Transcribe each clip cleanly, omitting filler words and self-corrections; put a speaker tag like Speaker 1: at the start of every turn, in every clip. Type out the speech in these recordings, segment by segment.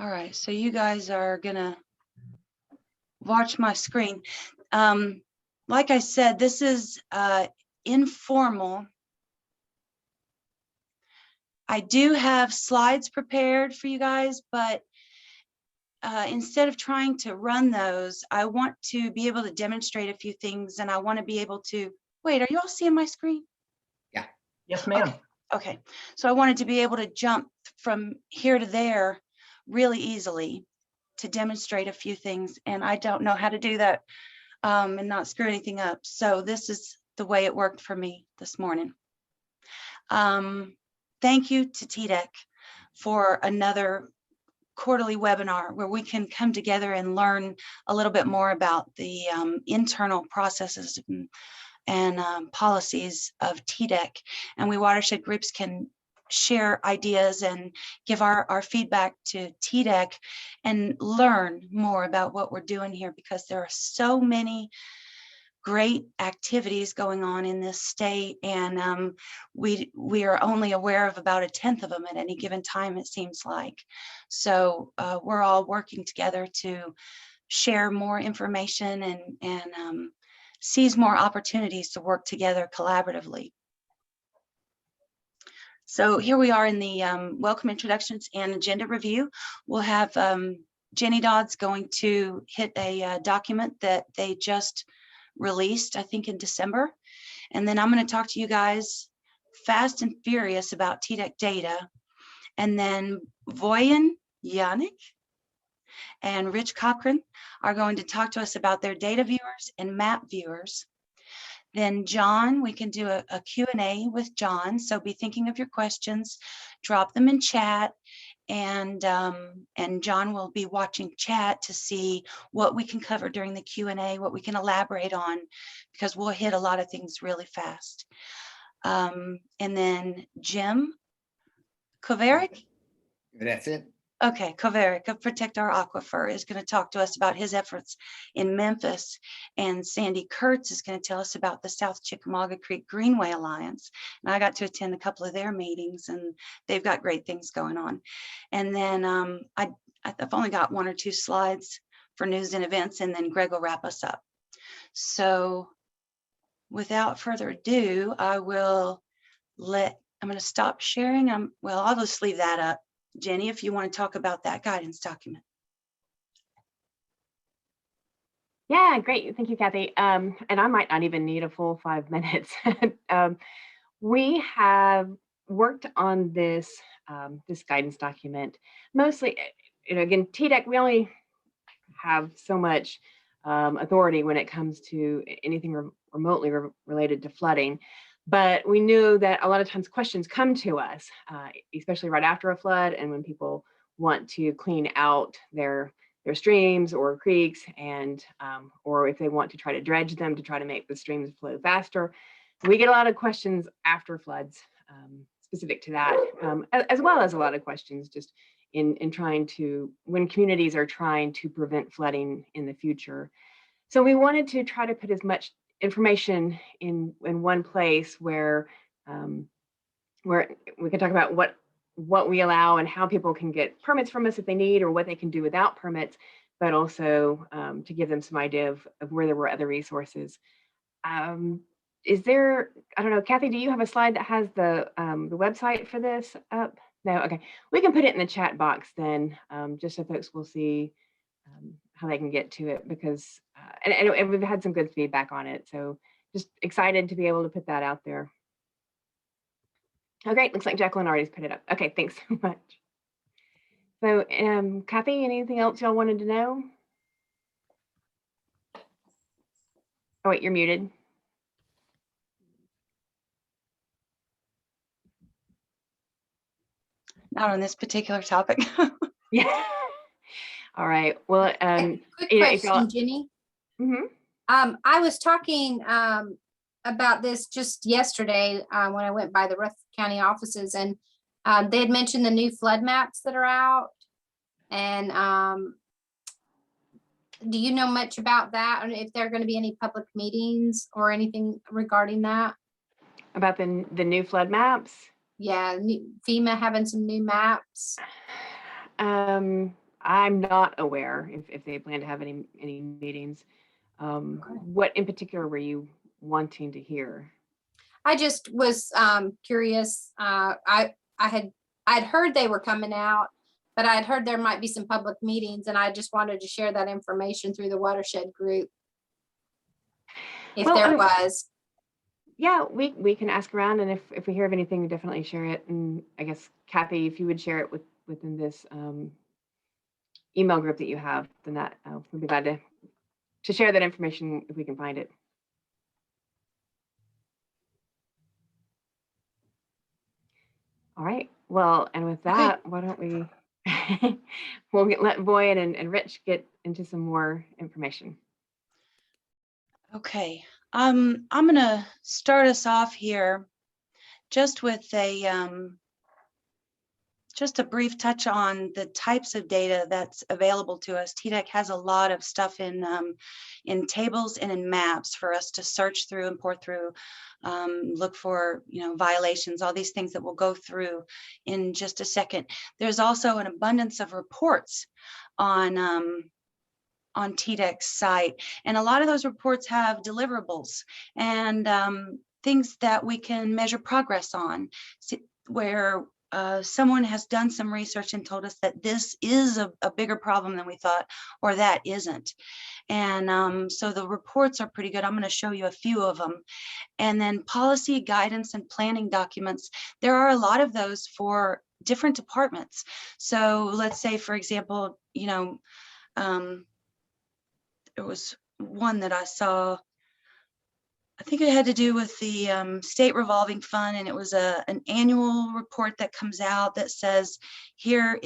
Speaker 1: All right, so you guys are gonna watch my screen. Like I said, this is informal. I do have slides prepared for you guys, but instead of trying to run those, I want to be able to demonstrate a few things, and I want to be able to, wait, are you all seeing my screen?
Speaker 2: Yeah.
Speaker 3: Yes, ma'am.
Speaker 1: Okay, so I wanted to be able to jump from here to there really easily to demonstrate a few things, and I don't know how to do that and not screw anything up. So this is the way it worked for me this morning. Thank you to TDEC for another quarterly webinar where we can come together and learn a little bit more about the internal processes and policies of TDEC, and we watershed groups can share ideas and give our feedback to TDEC and learn more about what we're doing here, because there are so many great activities going on in this state, and we are only aware of about 1/10 of them at any given time, it seems like. So we're all working together to share more information and seize more opportunities to work together collaboratively. So here we are in the welcome introductions and agenda review. We'll have Jenny Dodd's going to hit a document that they just released, I think in December. And then I'm going to talk to you guys fast and furious about TDEC data. And then Voyan Yannick and Rich Cochran are going to talk to us about their data viewers and map viewers. Then John, we can do a Q&A with John. So be thinking of your questions, drop them in chat, and John will be watching chat to see what we can cover during the Q&A, what we can elaborate on, because we'll hit a lot of things really fast. And then Jim Kovarik.
Speaker 2: That's it.
Speaker 1: Okay, Kovarik of Protect Our Aquifer is going to talk to us about his efforts in Memphis, and Sandy Kurtz is going to tell us about the South Chickamauga Creek Greenway Alliance. And I got to attend a couple of their meetings, and they've got great things going on. And then I've only got 1 or 2 slides for news and events, and then Greg will wrap us up. So without further ado, I'm going to stop sharing. Well, I'll just leave that up. Jenny, if you want to talk about that guidance document.
Speaker 4: Yeah, great. Thank you, Kathy. And I might not even need a full 5 minutes. We have worked on this guidance document mostly, again, TDEC, we only have so much authority when it comes to anything remotely related to flooding. But we knew that a lot of times questions come to us, especially right after a flood, and when people want to clean out their streams or creeks, and or if they want to try to dredge them to try to make the streams flow faster. We get a lot of questions after floods specific to that, as well as a lot of questions just in trying to, when communities are trying to prevent flooding in the future. So we wanted to try to put as much information in one place where we can talk about what we allow and how people can get permits from us if they need, or what they can do without permits, but also to give them some idea of where there were other resources. Is there, I don't know, Kathy, do you have a slide that has the website for this up? No, okay. We can put it in the chat box then, just so folks will see how they can get to it, because and we've had some good feedback on it, so just excited to be able to put that out there. Oh, great, looks like Jacqueline already put it up. Okay, thanks so much. So Kathy, anything else y'all wanted to know? Oh wait, you're muted.
Speaker 1: Not on this particular topic.
Speaker 4: Yeah. All right. Well,
Speaker 5: quick question, Jenny.
Speaker 4: Mm-hmm.
Speaker 5: I was talking about this just yesterday when I went by the Rutherford County offices, and they had mentioned the new flood maps that are out. And do you know much about that, or if there are going to be any public meetings or anything regarding that?
Speaker 4: About the new flood maps?
Speaker 5: Yeah, FEMA having some new maps.
Speaker 4: I'm not aware if they plan to have any meetings. What in particular were you wanting to hear?
Speaker 5: I just was curious. I'd heard they were coming out, but I'd heard there might be some public meetings, and I just wanted to share that information through the watershed group. If
Speaker 4: Well,
Speaker 5: there was.
Speaker 4: Yeah, we can ask around, and if we hear of anything, definitely share it. And I guess Kathy, if you would share it within this email group that you have, then that we'd be glad to share that information if we can find it. All right. Well, and with that, why don't we let Boyd and Rich get into some more information.
Speaker 1: Okay, I'm gonna start us off here just with just a brief touch on the types of data that's available to us. TDEC has a lot of stuff in tables and in maps for us to search through and pour through, look for, violations, all these things that we'll go through in just a second. There's also an abundance of reports on TDEC's site, and a lot of those reports have deliverables and things that we can measure progress on, where someone has done some research and told us that this is a bigger problem than we thought, or that isn't. And so the reports are pretty good. I'm going to show you a few of them. And then policy, guidance, and planning documents. There are a lot of those for different departments. So let's say, for example, there was one that I saw, I think it had to do with the state revolving fund, and it was an annual report that comes out that says, here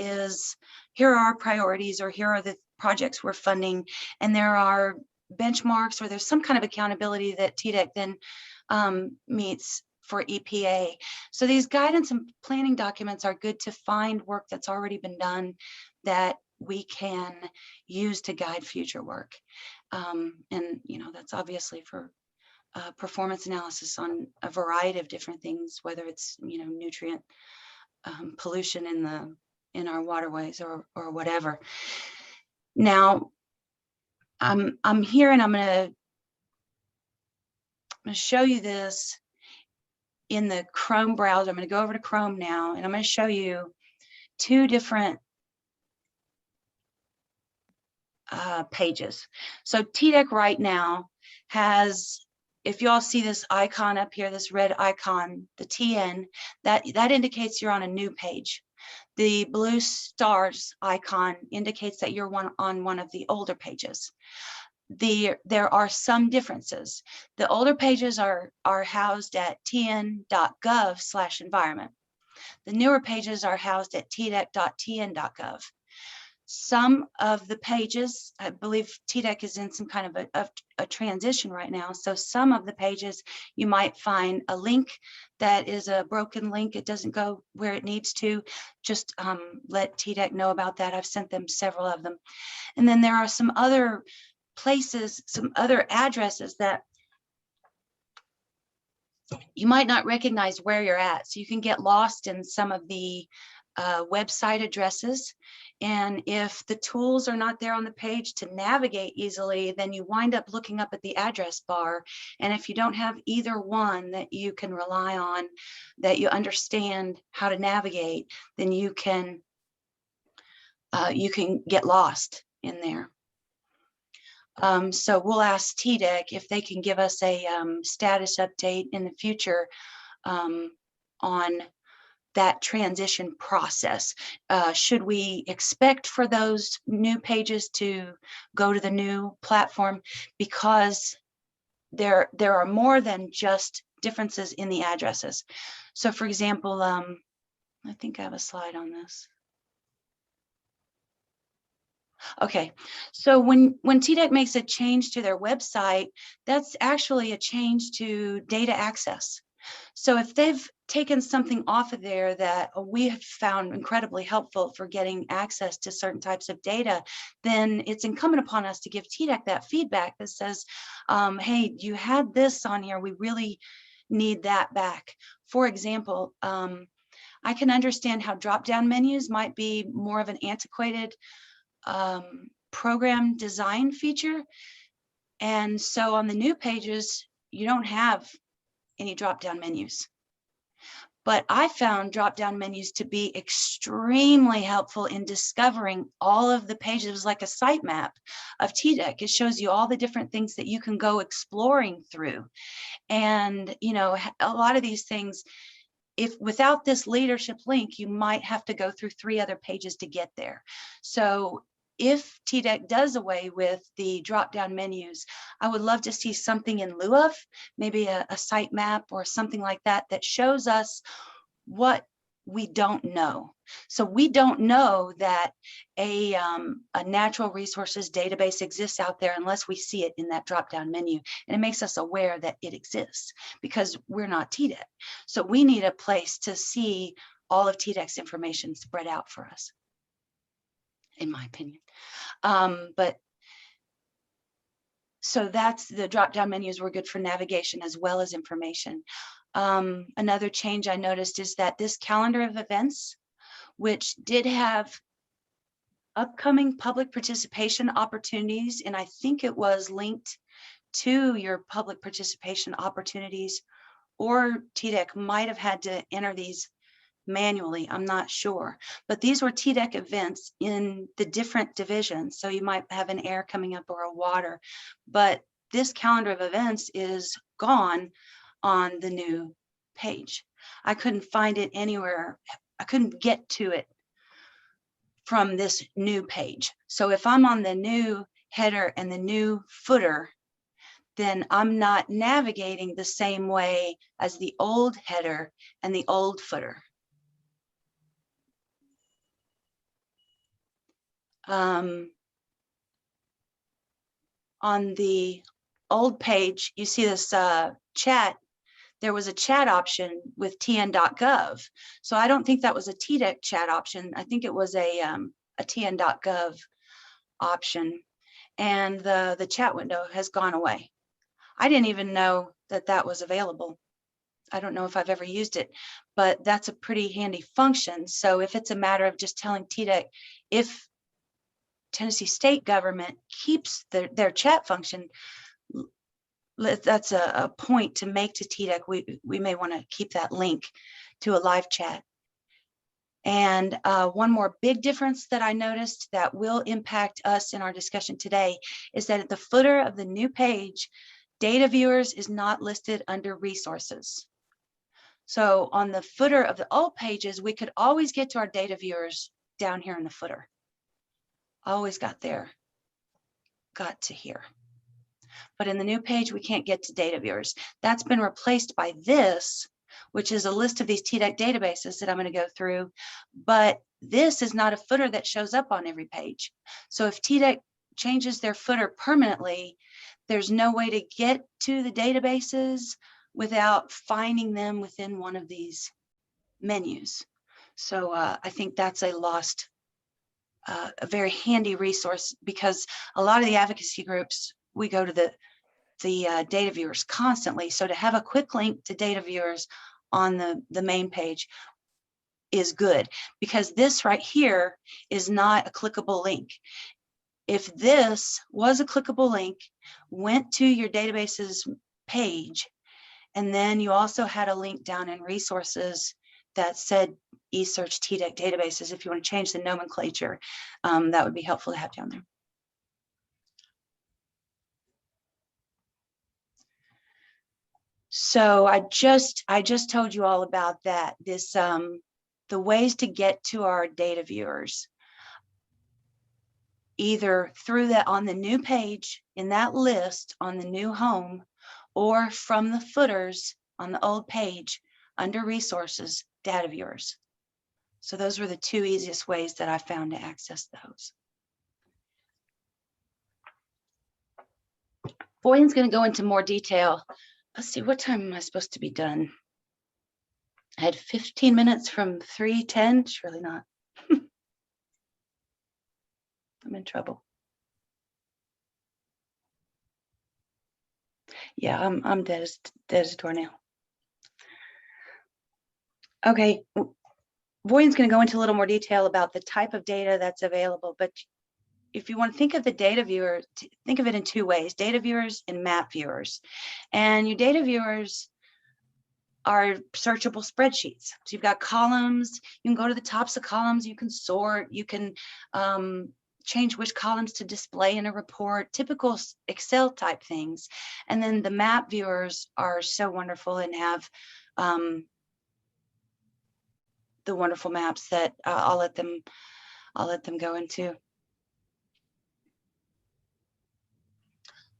Speaker 1: are our priorities, or here are the projects we're funding, and there are benchmarks, or there's some kind of accountability that TDEC then meets for EPA. So these guidance and planning documents are good to find work that's already been done that we can use to guide future work. And that's obviously for performance analysis on a variety of different things, whether it's nutrient pollution in our waterways or whatever. Now I'm here, and I'm going to show you this in the Chrome browser. I'm going to go over to Chrome now, and I'm going to show you two different pages. So TDEC right now has, if you all see this icon up here, this red icon, the TN, that indicates you're on a new page. The blue stars icon indicates that you're on one of the older pages. There are some differences. The older pages are housed at tn.gov/environment. The newer pages are housed at tdec.tn.gov. Some of the pages, I believe TDEC is in some kind of a transition right now. So some of the pages, you might find a link that is a broken link. It doesn't go where it needs to. Just let TDEC know about that. I've sent them several of them. And then there are some other places, some other addresses that you might not recognize where you're at. So you can get lost in some of the website addresses. And if the tools are not there on the page to navigate easily, then you wind up looking up at the address bar. And if you don't have either one that you can rely on, that you understand how to navigate, then you can get lost in there. So we'll ask TDEC if they can give us a status update in the future on that transition process. Should we expect for those new pages to go to the new platform? Because there are more than just differences in the addresses. So for example, I think I have a slide on this. Okay, so when TDEC makes a change to their website, that's actually a change to data access. So if they've taken something off of there that we have found incredibly helpful for getting access to certain types of data, then it's incumbent upon us to give TDEC that feedback that says, hey, you had this on here, we really need that back. For example, I can understand how drop-down menus might be more of an antiquated program design feature. And so on the new pages, you don't have any drop-down menus. But I found drop-down menus to be extremely helpful in discovering all of the pages. It was like a sitemap of TDEC. It shows you all the different things that you can go exploring through. And, you know, a lot of these things, if without this leadership link, you might have to go through 3 other pages to get there. So if TDEC does away with the drop-down menus, I would love to see something in lieu of, maybe a sitemap or something like that, that shows us what we don't know. So we don't know that a natural resources database exists out there unless we see it in that drop-down menu. And it makes us aware that it exists because we're not TDEC. So we need a place to see all of TDEC's information spread out for us, in my opinion. But so that's the drop-down menus were good for navigation as well as information. Another change I noticed is that this calendar of events, which did have upcoming public participation opportunities, and I think it was linked to your public participation opportunities, or TDEC might have had to enter these manually, I'm not sure, but these were TDEC events in the different divisions. So you might have an air coming up or a water, but this calendar of events is gone on the new page. I couldn't find it anywhere. I couldn't get to it from this new page. So if I'm on the new header and the new footer, then I'm not navigating the same way as the old header and the old footer. On the old page, you see this chat. There was a chat option with tn.gov. So I don't think that was a TDEC chat option. I think it was a tn.gov option. And the chat window has gone away. I didn't even know that that was available. I don't know if I've ever used it, but that's a pretty handy function. So if it's a matter of just telling TDEC, if Tennessee state government keeps their chat function, that's a point to make to TDEC. We may want to keep that link to a live chat. And one more big difference that I noticed that will impact us in our discussion today is that at the footer of the new page, data viewers is not listed under resources. So on the footer of the old pages, we could always get to our data viewers down here in the footer. Always got there, got to here. But in the new page, we can't get to data viewers. That's been replaced by this, which is a list of these TDEC databases that I'm going to go through. But this is not a footer that shows up on every page. So if TDEC changes their footer permanently, there's no way to get to the databases without finding them within one of these menus. So I think that's a lost, a very handy resource, because a lot of the advocacy groups, we go to the data viewers constantly. So to have a quick link to data viewers on the main page is good, because this right here is not a clickable link. If this was a clickable link, went to your databases page, and then you also had a link down in resources that said eSearch TDEC databases, if you want to change the nomenclature, that would be helpful to have down there. So I just told you all about that. This the ways to get to our data viewers, either through that on the new page in that list on the new home, or from the footers on the old page under resources, data viewers. So those were the two easiest ways that I found to access those. Boyan's going to go into more detail. Let's see, what time am I supposed to be done? I had 15 minutes from 3:10. Surely not. I'm in trouble. Yeah, I'm dead as a doornail. Okay, Boyan's going to go into a little more detail about the type of data that's available, but if you want to think of the data viewer, think of it in two ways: data viewers and map viewers. And your data viewers are searchable spreadsheets. So you've got columns, you can go to the tops of columns, you can sort, you can change which columns to display in a report, typical Excel type things. And then the map viewers are so wonderful and have the wonderful maps that I'll let them go into.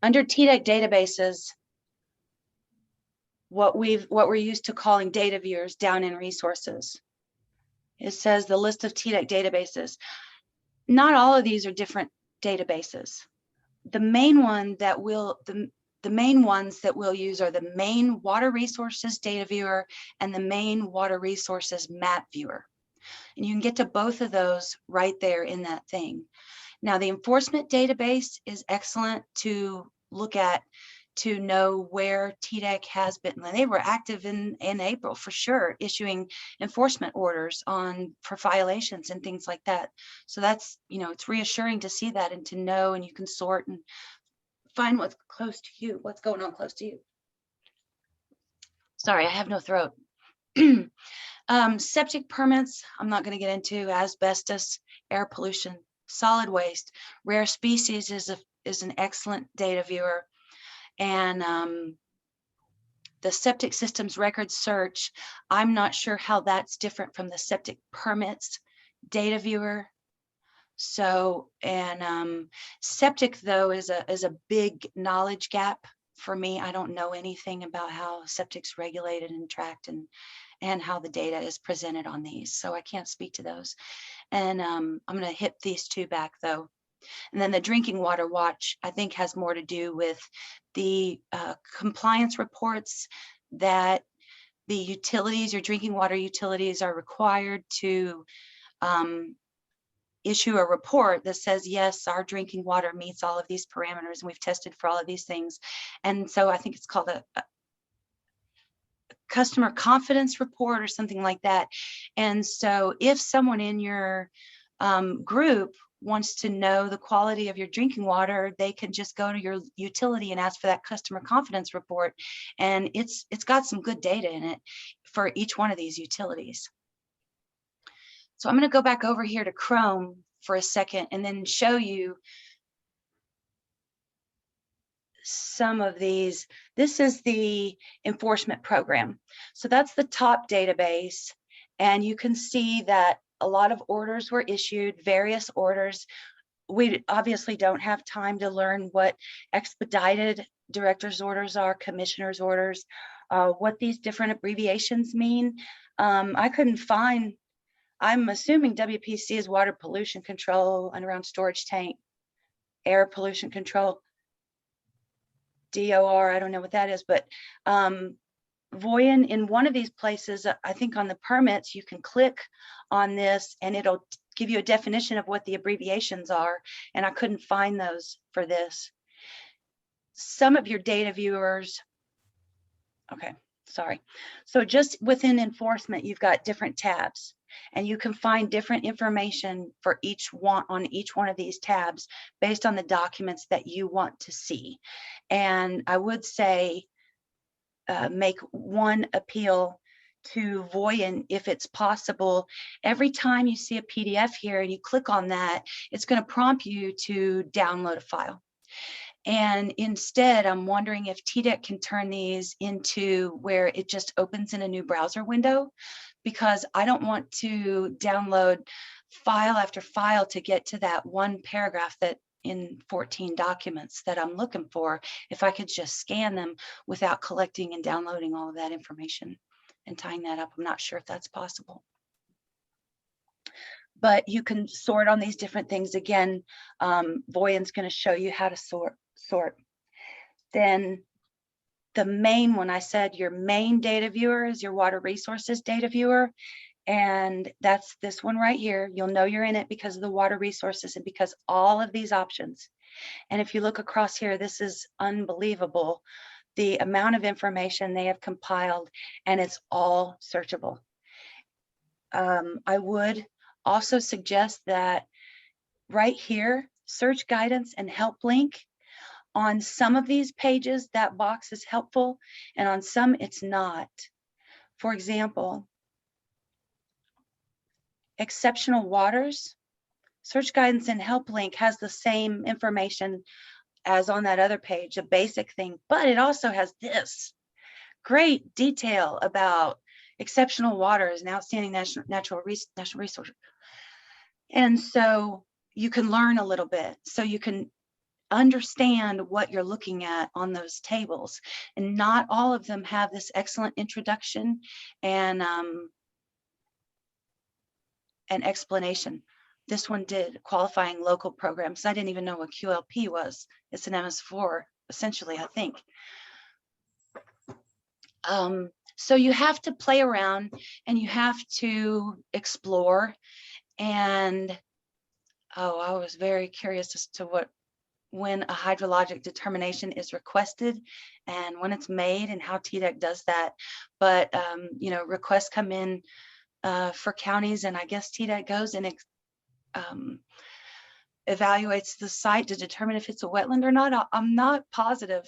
Speaker 1: Under TDEC databases, what we're used to calling data viewers down in resources. It says the list of TDEC databases. Not all of these are different databases. The main one that the main ones that we'll use are the main water resources data viewer and the main water resources map viewer. And you can get to both of those right there in that thing. Now, the enforcement database is excellent to look at to know where TDEC has been. They were active in April for sure, issuing enforcement orders for violations and things like that. So that's, it's reassuring to see that and to know, and you can sort and find what's close to you, what's going on close to you. Sorry, I have no throat. Septic permits, I'm not going to get into. Asbestos, air pollution, solid waste, rare species is an excellent data viewer. And the septic systems record search, I'm not sure how that's different from the septic permits data viewer. So, and septic though is a big knowledge gap for me. I don't know anything about how septic's regulated and tracked and how the data is presented on these. So I can't speak to those. And I'm going to hit these two back though. And then the drinking water watch, I think, has more to do with the compliance reports that the utilities, your drinking water utilities, are required to issue a report that says, yes, our drinking water meets all of these parameters and we've tested for all of these things. And so I think it's called a customer confidence report or something like that. And so if someone in your group wants to know the quality of your drinking water, they can just go to your utility and ask for that customer confidence report. And it's got some good data in it for each one of these utilities. So I'm going to go back over here to Chrome for a second and then show you some of these. This is the enforcement program. So that's the top database. And you can see that a lot of orders were issued, various orders. We obviously don't have time to learn what expedited director's orders are, commissioner's orders, what these different abbreviations mean. I couldn't find, I'm assuming WPC is water pollution control, underground storage tank, air pollution control, DOR, I don't know what that is, but Voyen, in one of these places, I think on the permits, you can click on this and it'll give you a definition of what the abbreviations are. And I couldn't find those for this. Some of your data viewers, okay, sorry. So just within enforcement, you've got different tabs and you can find different information for each one on each one of these tabs based on the documents that you want to see. And I would say, make one appeal to Voyen if it's possible. Every time you see a PDF here and you click on that, it's going to prompt you to download a file. And instead, I'm wondering if TDEC can turn these into where it just opens in a new browser window, because I don't want to download file after file to get to that one paragraph that in 14 documents that I'm looking for, if I could just scan them without collecting and downloading all of that information and tying that up. I'm not sure if that's possible. But you can sort on these different things. Again, Voyen's going to show you how to sort. Then the main one, I said your main data viewer is your water resources data viewer. And that's this one right here. You'll know you're in it because of the water resources and because all of these options. And if you look across here, this is unbelievable, the amount of information they have compiled, and it's all searchable. I would also suggest that right here, search guidance and help link. On some of these pages, that box is helpful, and on some it's not. For example, exceptional waters, search guidance and help link has the same information as on that other page, a basic thing, but it also has this great detail about exceptional waters and outstanding natural resource. And so you can learn a little bit, so you can understand what you're looking at on those tables. And not all of them have this excellent introduction and an explanation. This one did, qualifying local programs. I didn't even know what QLP was. It's an MS4, essentially, I think. So you have to play around and you have to explore. And I was very curious as to when a hydrologic determination is requested and when it's made and how TDEC does that. But you know, requests come in for counties, and I guess TDEC goes and evaluates the site to determine if it's a wetland or not. I'm not positive,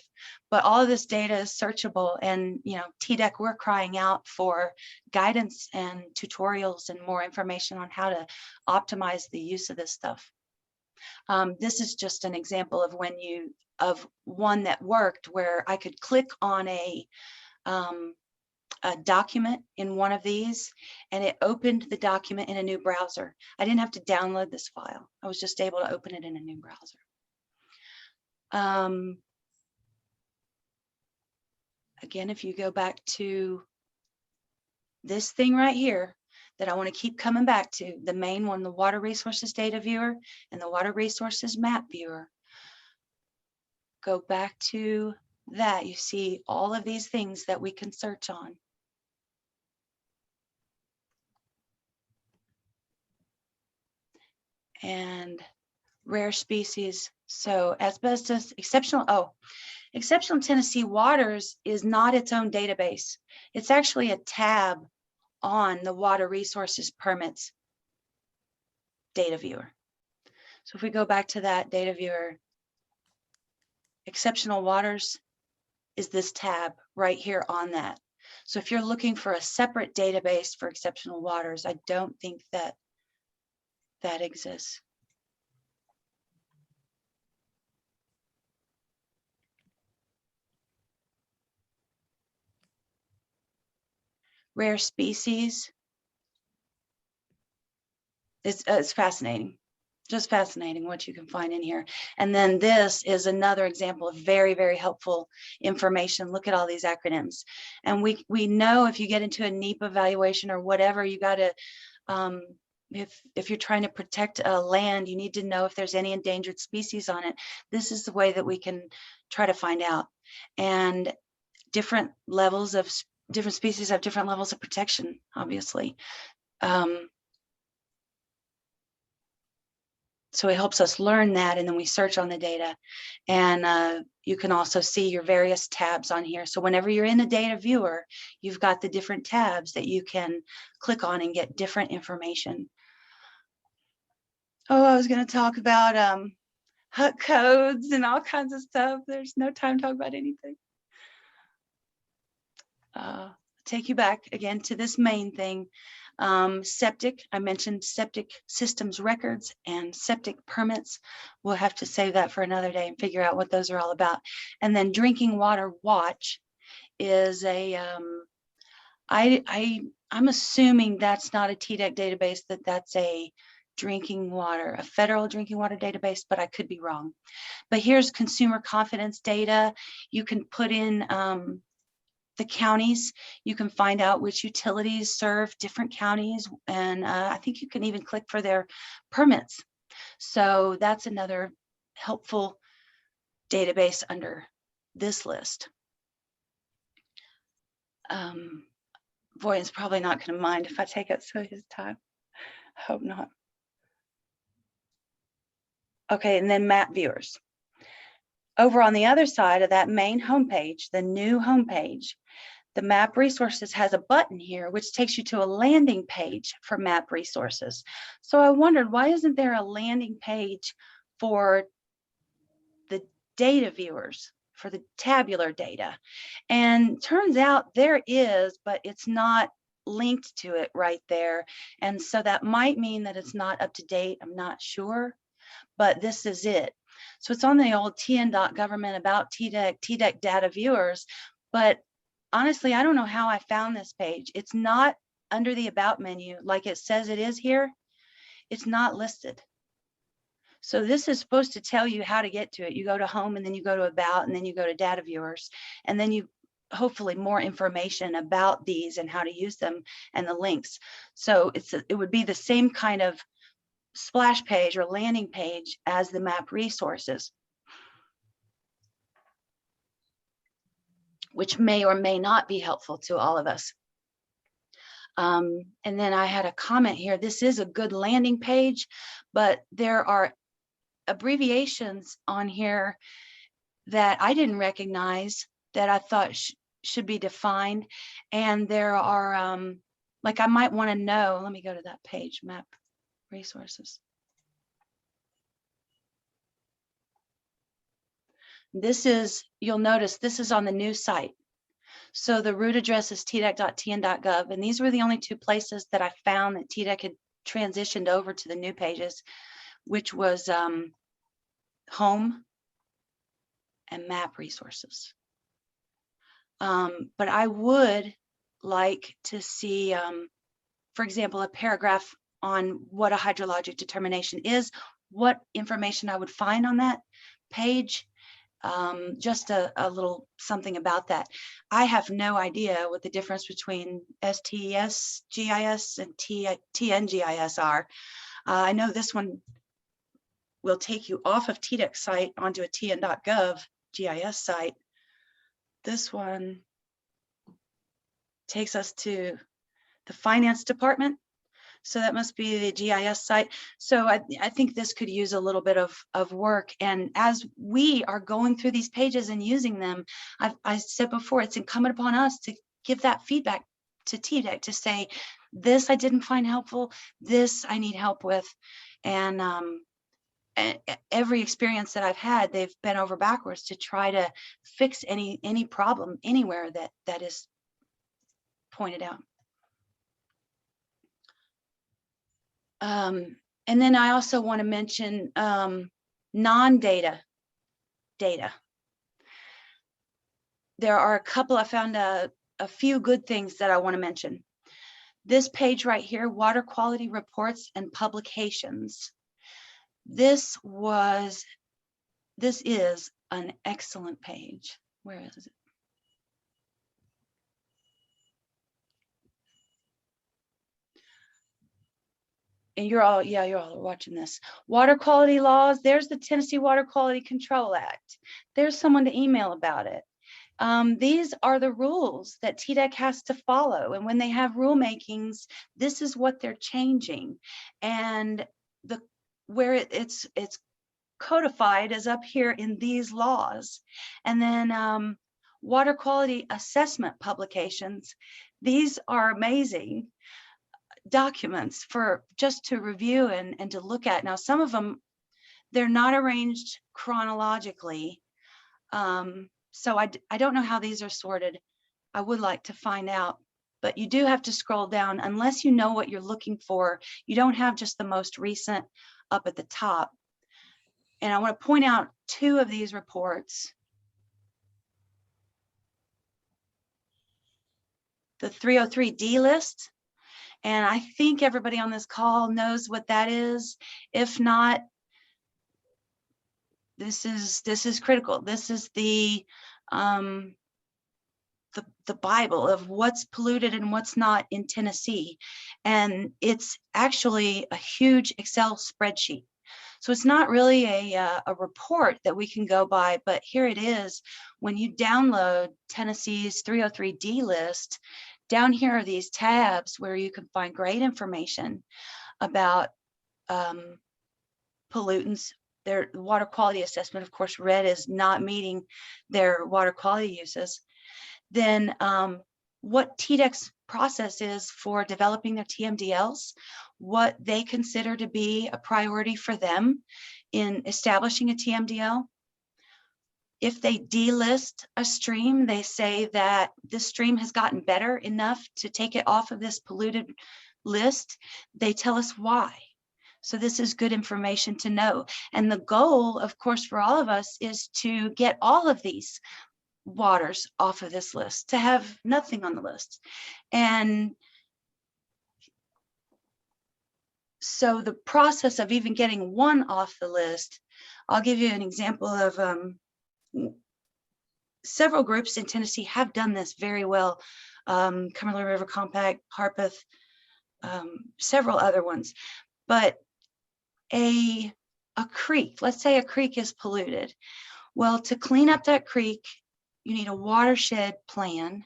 Speaker 1: but all of this data is searchable. And you know, TDEC, we're crying out for guidance and tutorials and more information on how to optimize the use of this stuff. This is just an example of one that worked, where I could click on a document in one of these, and it opened the document in a new browser. I didn't have to download this file. I was just able to open it in a new browser. Again, if you go back to this thing right here that I want to keep coming back to, the main one, the Water Resources Data Viewer and the Water Resources Map Viewer. Go back to that. You see all of these things that we can search on. And rare species. So asbestos, exceptional Tennessee waters is not its own database. It's actually a tab on the Water Resources Permits data viewer. So if we go back to that data viewer, exceptional waters is this tab right here on that. So if you're looking for a separate database for exceptional waters, I don't think that exists. Rare species. It's fascinating, just fascinating what you can find in here. And then this is another example of very, very helpful information. Look at all these acronyms. And we know if you get into a NEPA evaluation or whatever, you got to, if you're trying to protect a land, you need to know if there's any endangered species on it. This is the way that we can try to find out. And different species have different levels of protection, obviously. So it helps us learn that, and then we search on the data. And you can also see your various tabs on here. So whenever you're in a data viewer, you've got the different tabs that you can click on and get different information. Oh, I was going to talk about HUC codes and all kinds of stuff. There's no time to talk about anything. Take you back again to this main thing. Septic, I mentioned septic systems records and septic permits. We'll have to save that for another day and figure out what those are all about. And then drinking water watch is a, I'm assuming that's not a TDEC database, that's a a federal drinking water database, but I could be wrong. But here's consumer confidence data. You can put in the counties. You can find out which utilities serve different counties, and I think you can even click for their permits. So that's another helpful database under this list. Voyan's probably not going to mind if I take up some of his time. I hope not. Okay, and then map viewers. Over on the other side of that main homepage, the new homepage, the map resources has a button here which takes you to a landing page for map resources. So I wondered, why isn't there a landing page for the data viewers, for the tabular data. And turns out there is, but it's not linked to it right there. And so that might mean that it's not up to date. I'm not sure, but this is it. So it's on the old tn.government about TDEC data viewers. But honestly, I don't know how I found this page. It's not under the about menu like it says it is here. It's not listed. So this is supposed to tell you how to get to it. You go to home and then you go to about and then you go to data viewers, and then you hopefully more information about these and how to use them and the links. So it would be the same kind of splash page or landing page as the map resources, which may or may not be helpful to all of us. And then I had a comment here. This is a good landing page, but there are abbreviations on here that I didn't recognize that I thought should be defined. And there are, like I might want to know, let me go to that page, map resources. This is, you'll notice this is on the new site. So the root address is tdec.tn.gov, and these were the only two places that I found that TDEC had transitioned over to the new pages, which was home and map resources. But I would like to see, for example, a paragraph on what a hydrologic determination is, what information I would find on that page, just a little something about that. I have no idea what the difference between STS GIS and TNGIS are. I know this one will take you off of TDEC site onto a tn.gov GIS site. This one takes us to the finance department. So that must be the GIS site. So I think this could use a little bit of work. And as we are going through these pages and using them, I said before, it's incumbent upon us to give that feedback to TDEC to say, this I didn't find helpful, this I need help with. And every experience that I've had, they've bent over backwards to try to fix any problem anywhere that is pointed out. And then I also want to mention non-data data. There are a couple, I found a few good things that I want to mention. This page right here, water quality reports and publications. This is an excellent page. Where is it? And you're all watching this. Water quality laws, there's the Tennessee Water Quality Control Act. There's someone to email about it. These are the rules that TDEC has to follow. And when they have rulemakings, this is what they're changing. And where it's codified is up here in these laws. And then water quality assessment publications. These are amazing documents for just to review and to look at. Now, some of them, they're not arranged chronologically. So I don't know how these are sorted. I would like to find out, but you do have to scroll down unless you know what you're looking for. You don't have just the most recent up at the top. And I want to point out two of these reports. The 303D list. And I think everybody on this call knows what that is. If not, this is critical. This is the Bible of what's polluted and what's not in Tennessee. And it's actually a huge Excel spreadsheet. So it's not really a report that we can go by, but here it is. When you download Tennessee's 303D list, down here are these tabs where you can find great information about pollutants. Their water quality assessment, of course, red is not meeting their water quality uses. Then what TDEC's process is for developing their TMDLs, what they consider to be a priority for them, in establishing a TMDL. If they delist a stream, they say that this stream has gotten better enough to take it off of this polluted list. They tell us why. So this is good information to know. And the goal, of course, for all of us is to get all of these waters off of this list, to have nothing on the list. And so the process of even getting one off the list, I'll give you an example of several groups in Tennessee have done this very well. Cumberland River Compact, Harpeth, several other ones. But a creek, let's say a creek is polluted. Well, to clean up that creek, you need a watershed plan.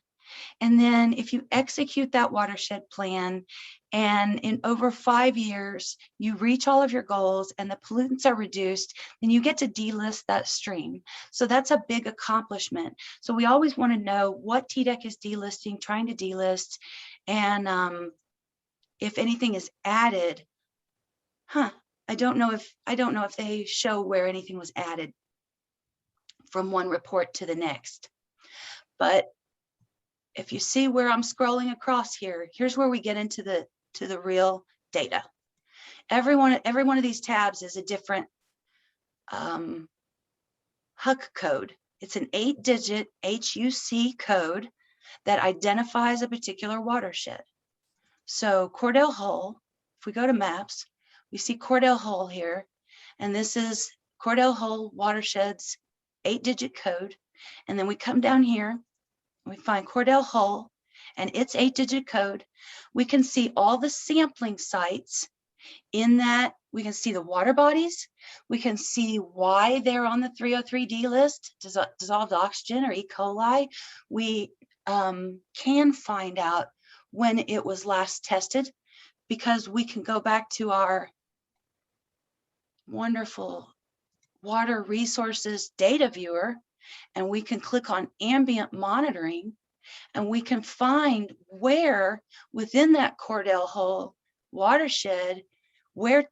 Speaker 1: And then if you execute that watershed plan and in over 5 years, you reach all of your goals and the pollutants are reduced, then you get to delist that stream. So that's a big accomplishment. So we always want to know what TDEC is delisting, trying to delist, and if anything is added, I don't know if they show where anything was added from one report to the next. But if you see where I'm scrolling across here, here's where we get into the real data. Every one of these tabs is a different HUC code. It's an 8-digit HUC code that identifies a particular watershed. So Cordell Hull, if we go to maps, we see Cordell Hull here, and this is Cordell Hull watershed's 8-digit code. And then we come down here, we find Cordell Hull and its 8-digit code. We can see all the sampling sites in that. We can see the water bodies. We can see why they're on the 303D list, dissolved oxygen or E. coli. We can find out when it was last tested, because we can go back to our wonderful water resources data viewer, and we can click on ambient monitoring, and we can find where within that Cordell Hull watershed, where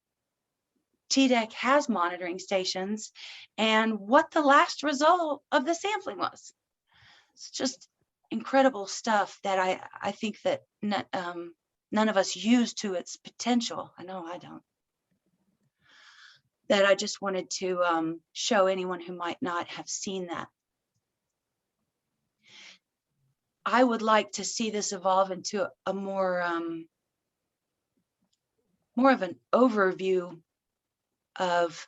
Speaker 1: TDEC has monitoring stations and what the last result of the sampling was. It's just incredible stuff that I think that none of us use to its potential. I know I don't. That I just wanted to show anyone who might not have seen that. I would like to see this evolve into a more of an overview of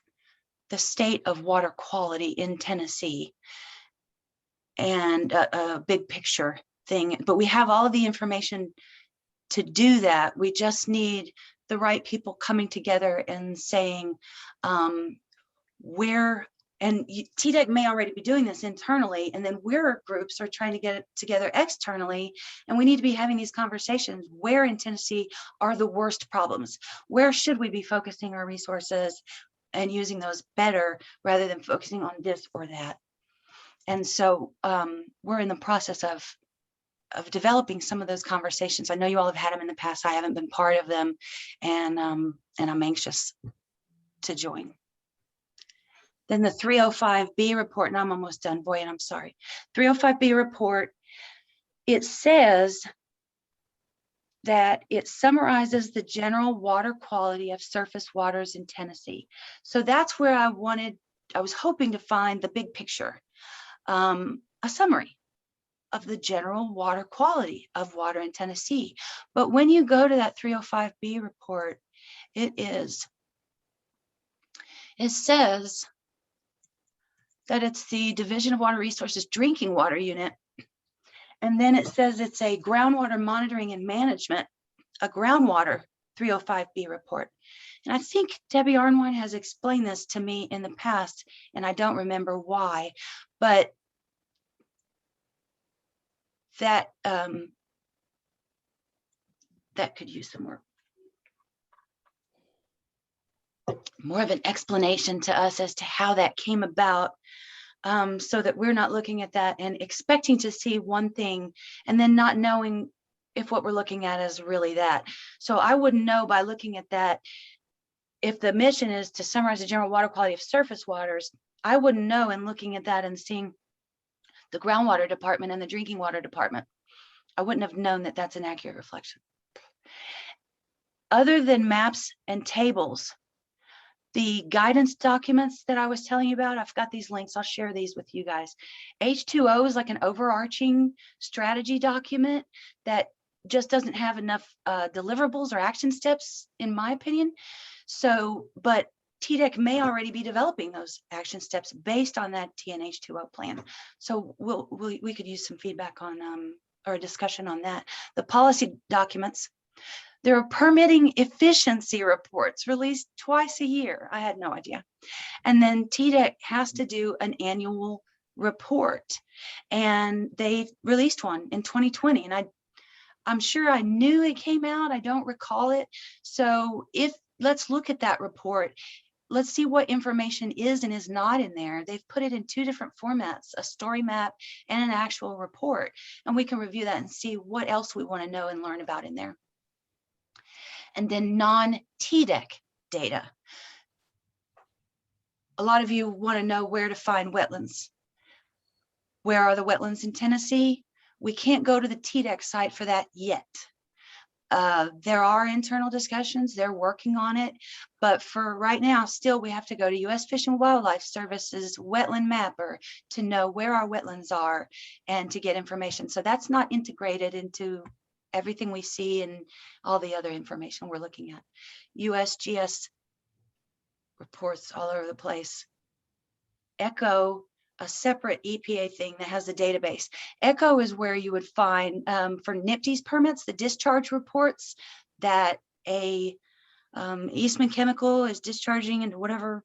Speaker 1: the state of water quality in Tennessee and a big picture thing. But we have all of the information to do that. We just need the right people coming together and saying where, and TDEC may already be doing this internally, and then we're groups are trying to get it together externally, and we need to be having these conversations. Where in Tennessee are the worst problems? Where should we be focusing our resources and using those better rather than focusing on this or that? And so we're in the process of developing some of those conversations. I know you all have had them in the past. I haven't been part of them, and I'm anxious to join. Then the 305B report, and I'm almost done, boy, and I'm sorry. 305B report, it says that it summarizes the general water quality of surface waters in Tennessee. So that's where I was hoping to find the big picture, a summary of the general water quality of water in Tennessee. But when you go to that 305B report, it says that it's the Division of Water Resources Drinking Water Unit. And then it says it's a groundwater monitoring and management, a groundwater 305B report. And I think Debbie Arnwine has explained this to me in the past, and I don't remember why, but that that could use some more of an explanation to us as to how that came about, so that we're not looking at that and expecting to see one thing and then not knowing if what we're looking at is really that. So I wouldn't know by looking at that if the mission is to summarize the general water quality of surface waters, I wouldn't know in looking at that and seeing the groundwater department and the drinking water department. I wouldn't have known that that's an accurate reflection. Other than maps and tables, the guidance documents that I was telling you about, I've got these links. I'll share these with you guys. H2O is like an overarching strategy document that just doesn't have enough deliverables or action steps, in my opinion. So, but TDEC may already be developing those action steps based on that TNH2O plan. So we could use some feedback on or a discussion on that. The policy documents. There are permitting efficiency reports released twice a year. I had no idea. And then TDEC has to do an annual report. And they released one in 2020. And I'm sure I knew it came out. I don't recall it. So let's look at that report. Let's see what information is and is not in there. They've put it in 2 different formats, a story map and an actual report. And we can review that and see what else we want to know and learn about in there. And then non-TDEC data. A lot of you want to know where to find wetlands. Where are the wetlands in Tennessee? We can't go to the TDEC site for that yet. There are internal discussions, they're working on it, but for right now, still we have to go to U.S. Fish and Wildlife Service's wetland mapper to know where our wetlands are and to get information. So that's not integrated into everything we see and all the other information we're looking at. USGS reports all over the place. ECHO, a separate EPA thing that has a database. ECHO is where you would find for NIPD's permits, the discharge reports that a Eastman Chemical is discharging into whatever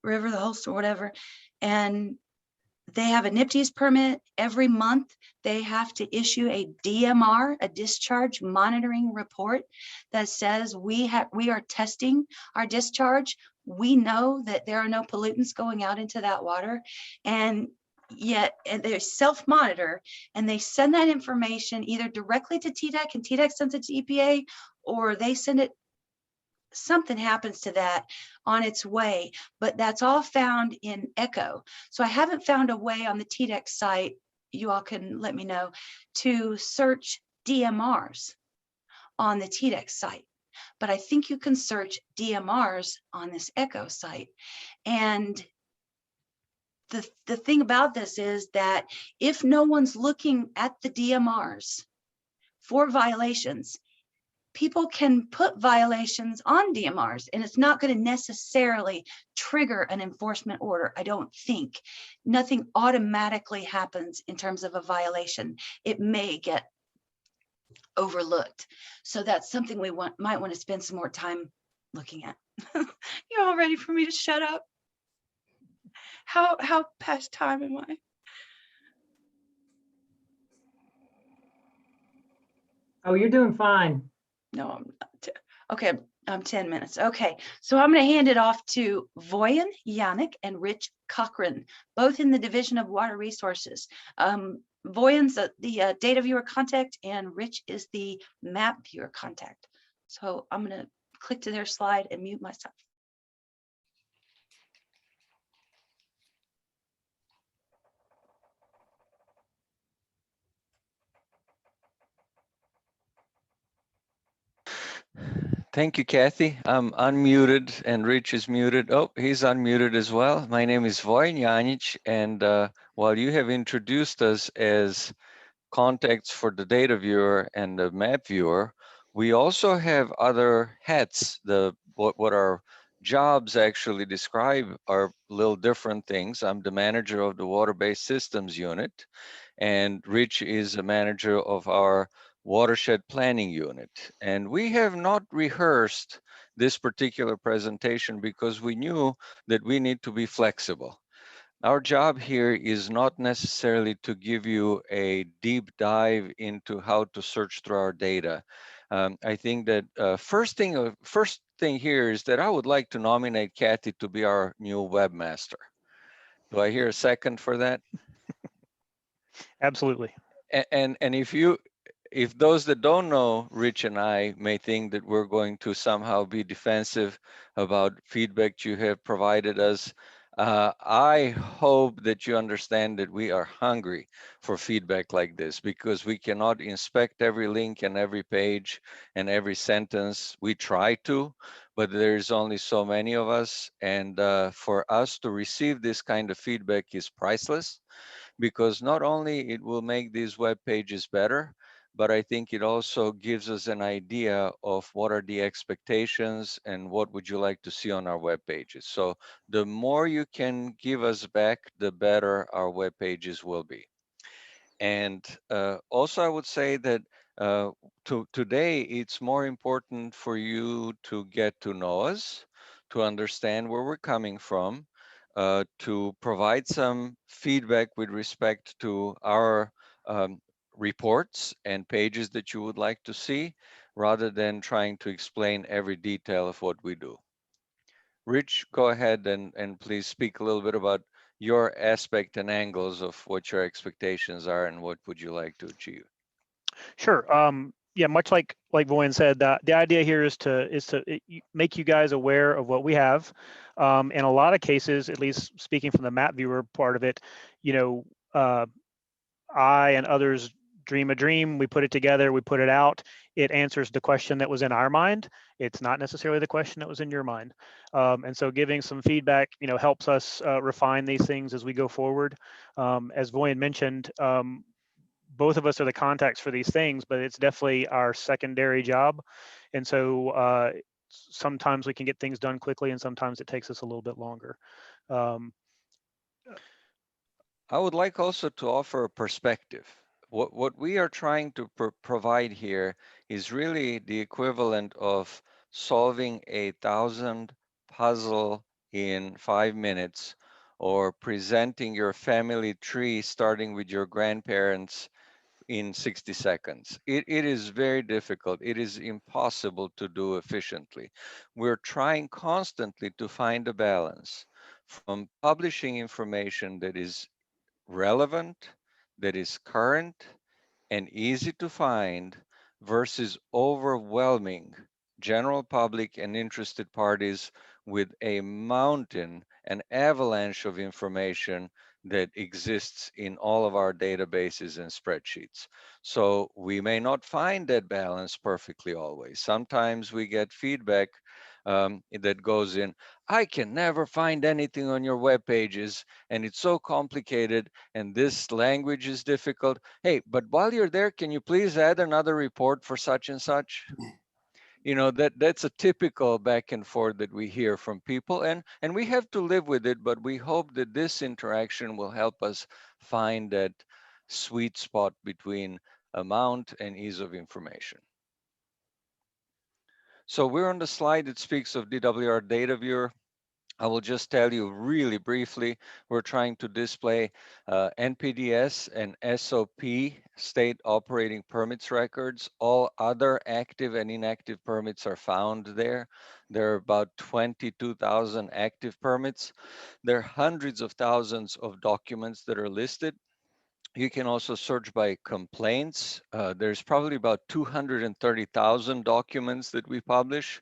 Speaker 1: river, the Holst or whatever, and they have a NIPD's permit. Every month they have to issue a DMR, a discharge monitoring report that says we are testing our discharge. We know that there are no pollutants going out into that water, and yet they self-monitor and they send that information either directly to TDEC and TDEC sends it to EPA, or they send it, something happens to that on its way, but that's all found in ECHO. So I haven't found a way on the TDEC site, you all can let me know, to search DMRs on the TDEC site. But I think you can search DMRs on this ECHO site. And the thing about this is that if no one's looking at the DMRs for violations, people can put violations on DMRs and it's not going to necessarily trigger an enforcement order. I don't think. Nothing automatically happens in terms of a violation. It may get overlooked. So that's something we might want to spend some more time looking at. You're all ready for me to shut up? How past time am I?
Speaker 3: Oh, you're doing fine.
Speaker 1: No, I'm not. Okay, I'm 10 minutes. Okay, so I'm going to hand it off to Voyan Yannick and Rich Cochran, both in the Division of Water Resources. Voyan's the data viewer contact and Rich is the map viewer contact. So I'm going to click to their slide and mute myself.
Speaker 6: Thank you, Kathy. I'm unmuted and Rich is muted. Oh, he's unmuted as well. My name is Vojan Janic, and while you have introduced us as contacts for the data viewer and the map viewer, we also have other hats. What our jobs actually describe are little different things. I'm the manager of the water-based systems unit, and Rich is a manager of our watershed planning unit. And we have not rehearsed this particular presentation because we knew that we need to be flexible. Our job here is not necessarily to give you a deep dive into how to search through our data. I think that first thing here is that I would like to nominate Kathy to be our new webmaster. Do I hear a second for that?
Speaker 7: Absolutely.
Speaker 6: And if you if those that don't know Rich and I may think that we're going to somehow be defensive about feedback you have provided us, I hope that you understand that we are hungry for feedback like this, because we cannot inspect every link and every page and every sentence. We try to, but there's only so many of us. And for us to receive this kind of feedback is priceless, because not only it will make these web pages better, but I think it also gives us an idea of what are the expectations and what would you like to see on our web pages. So the more you can give us back, the better our web pages will be. And also, I would say that today it's more important for you to get to know us, to understand where we're coming from, to provide some feedback with respect to our reports and pages that you would like to see, rather than trying to explain every detail of what we do. Rich, go ahead and please speak a little bit about your aspect and angles of what your expectations are and what would you like to achieve.
Speaker 7: Sure. Yeah, much like Voin said, the idea here is to make you guys aware of what we have. In a lot of cases, at least speaking from the map viewer part of it, you know, I and others dream a dream, we put it together, we put it out, it answers the question that was in our mind. It's not necessarily the question that was in your mind. And so giving some feedback, you know, helps us refine these things as we go forward. As Voin mentioned, both of us are the contacts for these things, but it's definitely our secondary job. And so sometimes we can get things done quickly and sometimes it takes us a little bit longer.
Speaker 6: I would like also to offer a perspective. What we are trying to provide here is really the equivalent of solving a 1,000 puzzle in 5 minutes, or presenting your family tree starting with your grandparents in 60 seconds. It is very difficult. It is impossible to do efficiently. We're trying constantly to find a balance from publishing information that is relevant, that is current and easy to find, versus overwhelming general public and interested parties with a mountain, an avalanche of information that exists in all of our databases and spreadsheets. So we may not find that balance perfectly always. Sometimes we get feedback that goes in, I can never find anything on your web pages, and it's so complicated, and this language is difficult. Hey, but while you're there, can you please add another report for such and such? You know, that's a typical back and forth that we hear from people, and we have to live with it, but we hope that this interaction will help us find that sweet spot between amount and ease of information. So we're on the slide that speaks of DWR Data Viewer. I will just tell you really briefly, we're trying to display NPDES and SOP, state operating permits records. All other active and inactive permits are found there. There are about 22,000 active permits. There are hundreds of thousands of documents that are listed. You can also search by complaints. There's probably about 230,000 documents that we publish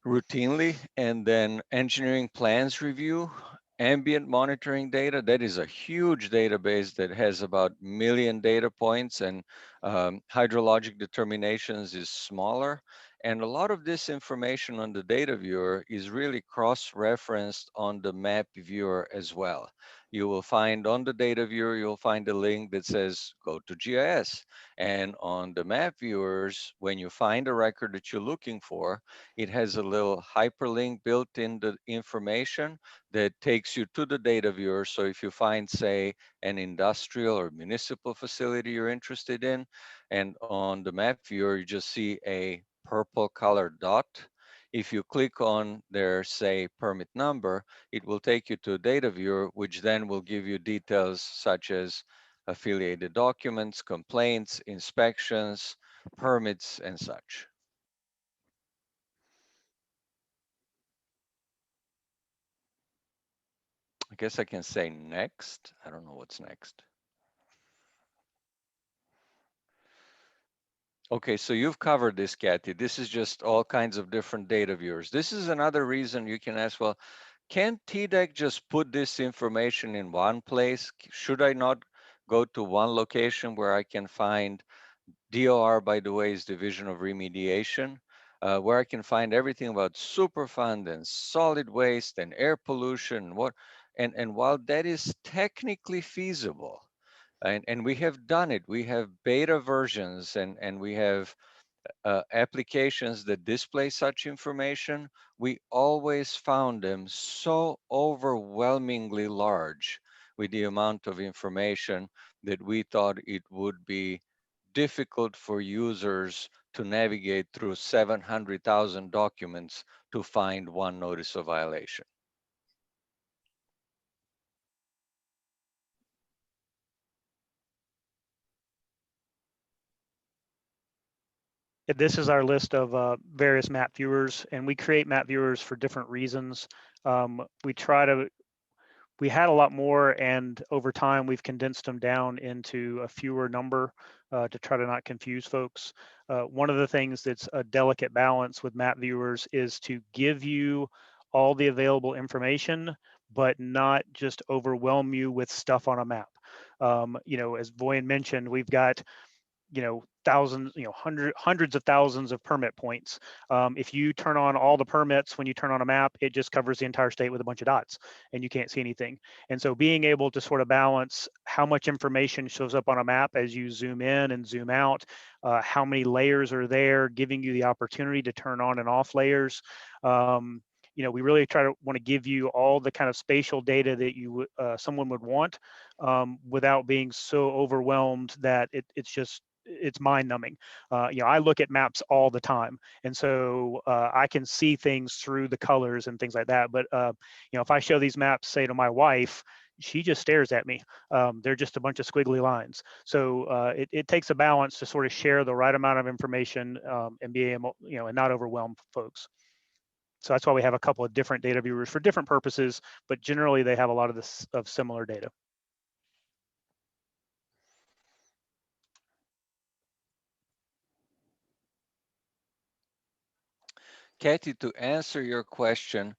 Speaker 6: routinely. And then engineering plans review, ambient monitoring data. That is a huge database that has about 1 million data points, and hydrologic determinations is smaller. And a lot of this information on the data viewer is really cross-referenced on the map viewer as well. You will find on the data viewer, you'll find a link that says, go to GIS. And on the map viewers, when you find a record that you're looking for, it has a little hyperlink built in the information that takes you to the data viewer. So if you find, say, an industrial or municipal facility you're interested in, and on the map viewer, you just see a purple colored dot. If you click on their, say, permit number, it will take you to a data viewer, which then will give you details such as affiliated documents, complaints, inspections, permits, and such. I guess I can say next. I don't know what's next. Okay, so you've covered this, Kathy. This is just all kinds of different data viewers. This is another reason you can ask, well, can TDEC just put this information in one place? Should I not go to one location where I can find DOR, by the way, is Division of Remediation, where I can find everything about Superfund and solid waste and air pollution. And while that is technically feasible, and we have done it, we have beta versions and we have applications that display such information, we always found them so overwhelmingly large with the amount of information that we thought it would be difficult for users to navigate through 700,000 documents to find one notice of violation.
Speaker 7: This is our list of various map viewers, and we create map viewers for different reasons. We had a lot more, and over time we've condensed them down into a fewer number to try to not confuse folks. One of the things that's a delicate balance with map viewers is to give you all the available information, but not just overwhelm you with stuff on a map. As Voyan mentioned, we've got thousands, hundreds of thousands of permit points. If you turn on all the permits when you turn on a map, it just covers the entire state with a bunch of dots and you can't see anything. And so being able to sort of balance how much information shows up on a map as you zoom in and zoom out, how many layers are there, giving you the opportunity to turn on and off layers. We really want to give you all the kind of spatial data that you someone would want without being so overwhelmed that it's mind numbing. I look at maps all the time, and so I can see things through the colors and things like that. But if I show these maps, say to my wife, she just stares at me. They're just a bunch of squiggly lines. So it takes a balance to sort of share the right amount of information and be able, and not overwhelm folks. So that's why we have a couple of different data viewers for different purposes, but generally they have a lot of similar data.
Speaker 6: Kathy, to answer your question,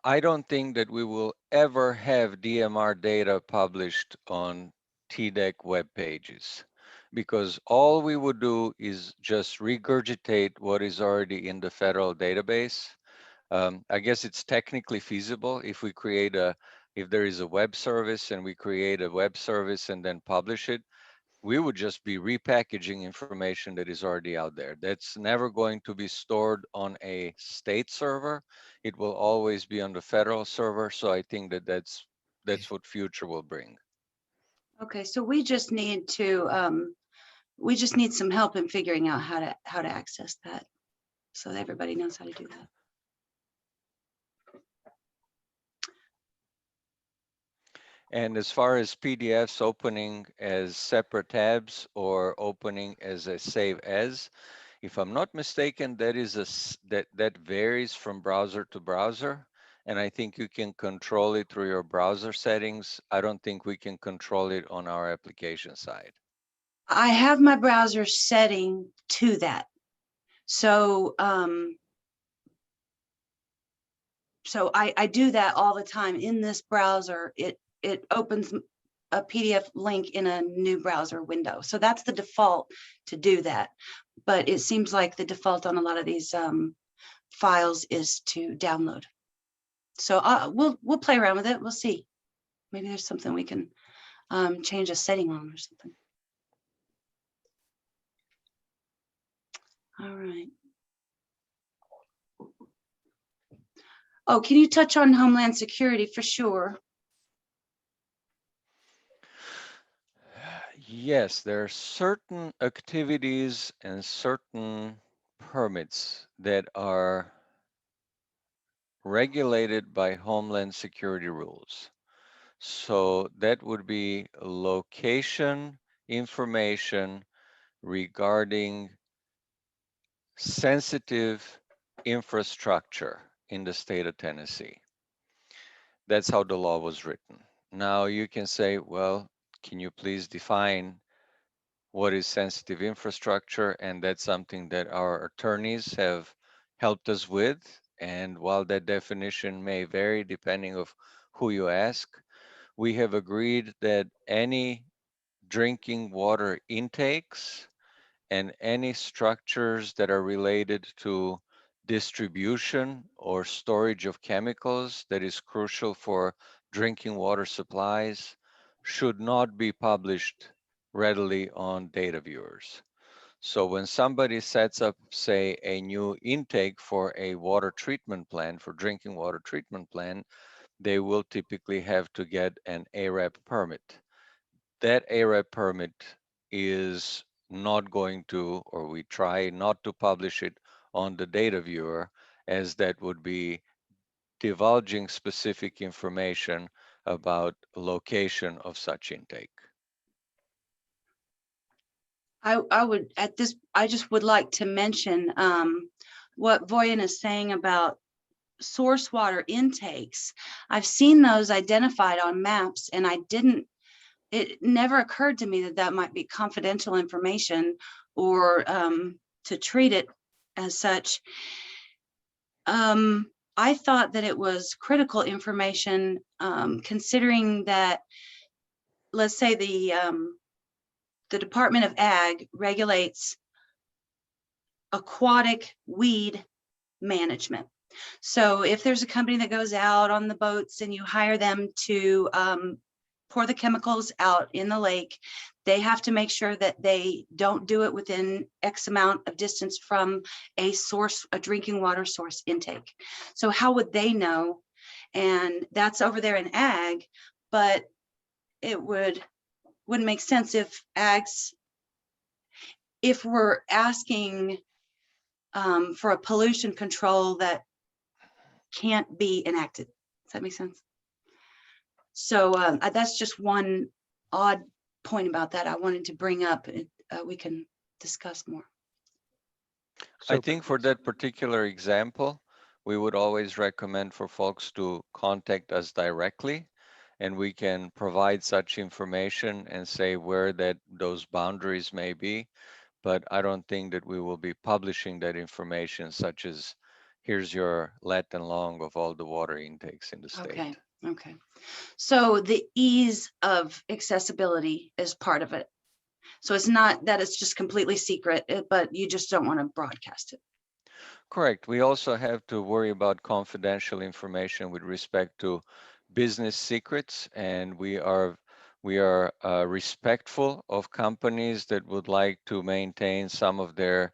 Speaker 6: I don't think that we will ever have DMR data published on TDEC web pages, because all we would do is just regurgitate what is already in the federal database. I guess it's technically feasible if there is a web service and we create a web service and then publish it. We would just be repackaging information that is already out there. That's never going to be stored on a state server. It will always be on the federal server. So I think that that's what future will bring.
Speaker 1: Okay, so we just need some help in figuring out how to access that, so that everybody knows how to do that.
Speaker 6: And as far as PDFs opening as separate tabs or opening as a save as, if I'm not mistaken, that varies from browser to browser. And I think you can control it through your browser settings. I don't think we can control it on our application side.
Speaker 1: I have my browser setting to that. So I do that all the time in this browser. It opens a PDF link in a new browser window. So that's the default to do that. But it seems like the default on a lot of these files is to download. So we'll play around with it. We'll see. Maybe there's something we can change a setting on or something. All right. Oh, can you touch on Homeland Security for sure?
Speaker 6: Yes, there are certain activities and certain permits that are regulated by Homeland Security rules. So that would be location information regarding sensitive infrastructure in the state of Tennessee. That's how the law was written. Now you can say, well, can you please define what is sensitive infrastructure, and that's something that our attorneys have helped us with. And while that definition may vary depending of who you ask, we have agreed that any drinking water intakes and any structures that are related to distribution or storage of chemicals that is crucial for drinking water supplies should not be published readily on data viewers. So when somebody sets up, say, a new intake for a water treatment plant, for drinking water treatment plant, they will typically have to get an AREP permit. That AREP permit is not going to, or we try not to publish it on the data viewer, as that would be divulging specific information about location of such intake.
Speaker 1: I would I just would like to mention what Voyen is saying about source water intakes. I've seen those identified on maps, and it never occurred to me that that might be confidential information or to treat it as such. I thought that it was critical information, considering that, let's say the Department of Ag regulates aquatic weed management. So if there's a company that goes out on the boats and you hire them to pour the chemicals out in the lake, they have to make sure that they don't do it within X amount of distance from a drinking water source intake. So how would they know? And that's over there in Ag, but it wouldn't make sense if if we're asking for a pollution control that can't be enacted. Does that make sense? So that's just one odd point about that I wanted to bring up. We can discuss more.
Speaker 6: I
Speaker 7: So
Speaker 6: think for that particular example, we would always recommend for folks to contact us directly, and we can provide such information and say where those boundaries may be. But I don't think that we will be publishing that information, such as here's your lat and long of all the water intakes in the state.
Speaker 1: Okay. Okay. So the ease of accessibility is part of it. So it's not that it's just completely secret, but you just don't want to broadcast it.
Speaker 6: Correct. We also have to worry about confidential information with respect to business secrets, and we are respectful of companies that would like to maintain some of their,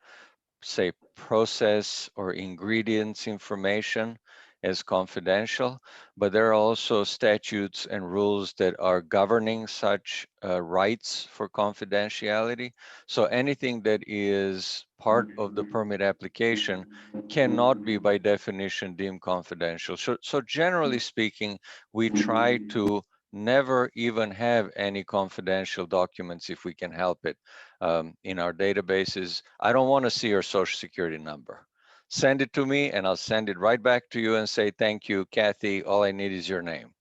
Speaker 6: say, process or ingredients information as confidential, but there are also statutes and rules that are governing such rights for confidentiality. So anything that is part of the permit application cannot be by definition deemed confidential. So generally speaking, we try to never even have any confidential documents if we can help it in our databases. I don't want to see your social security number. Send it to me and I'll send it right back to you and say, thank you, Kathy. All I need is your name.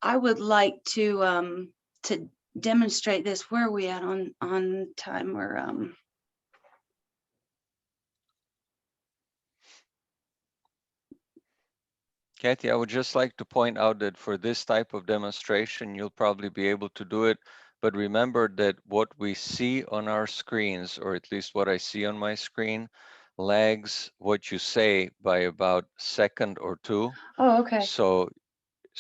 Speaker 1: I would like to demonstrate this. Where are we at on time? We're
Speaker 6: Kathy, I would just like to point out that for this type of demonstration, you'll probably be able to do it. But remember that what we see on our screens, or at least what I see on my screen, lags what you say by about a second or two.
Speaker 1: oh, okay.
Speaker 6: So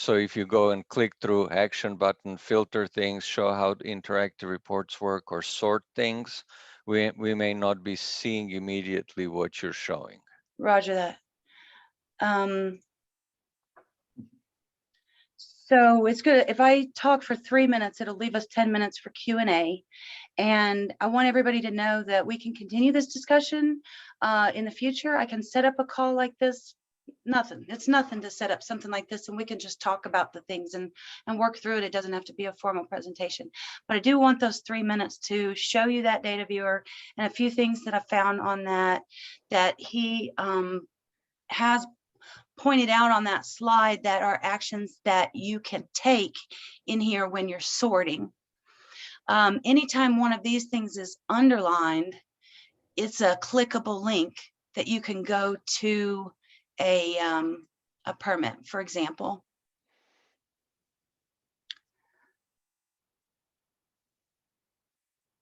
Speaker 6: if you go and click through action button, filter things, show how interactive reports work, or sort things, we may not be seeing immediately what you're showing.
Speaker 1: Roger that. So it's good if I talk for 3 minutes, it'll leave us 10 minutes for Q&A. And I want everybody to know that we can continue this discussion in the future. I can set up a call like this. It's nothing to set up something like this, and we can just talk about the things and work through it. It doesn't have to be a formal presentation, but I do want those 3 minutes to show you that data viewer and a few things that I found on that he has pointed out on that slide that are actions that you can take in here when you're sorting. Anytime one of these things is underlined, it's a clickable link that you can go to a permit, for example.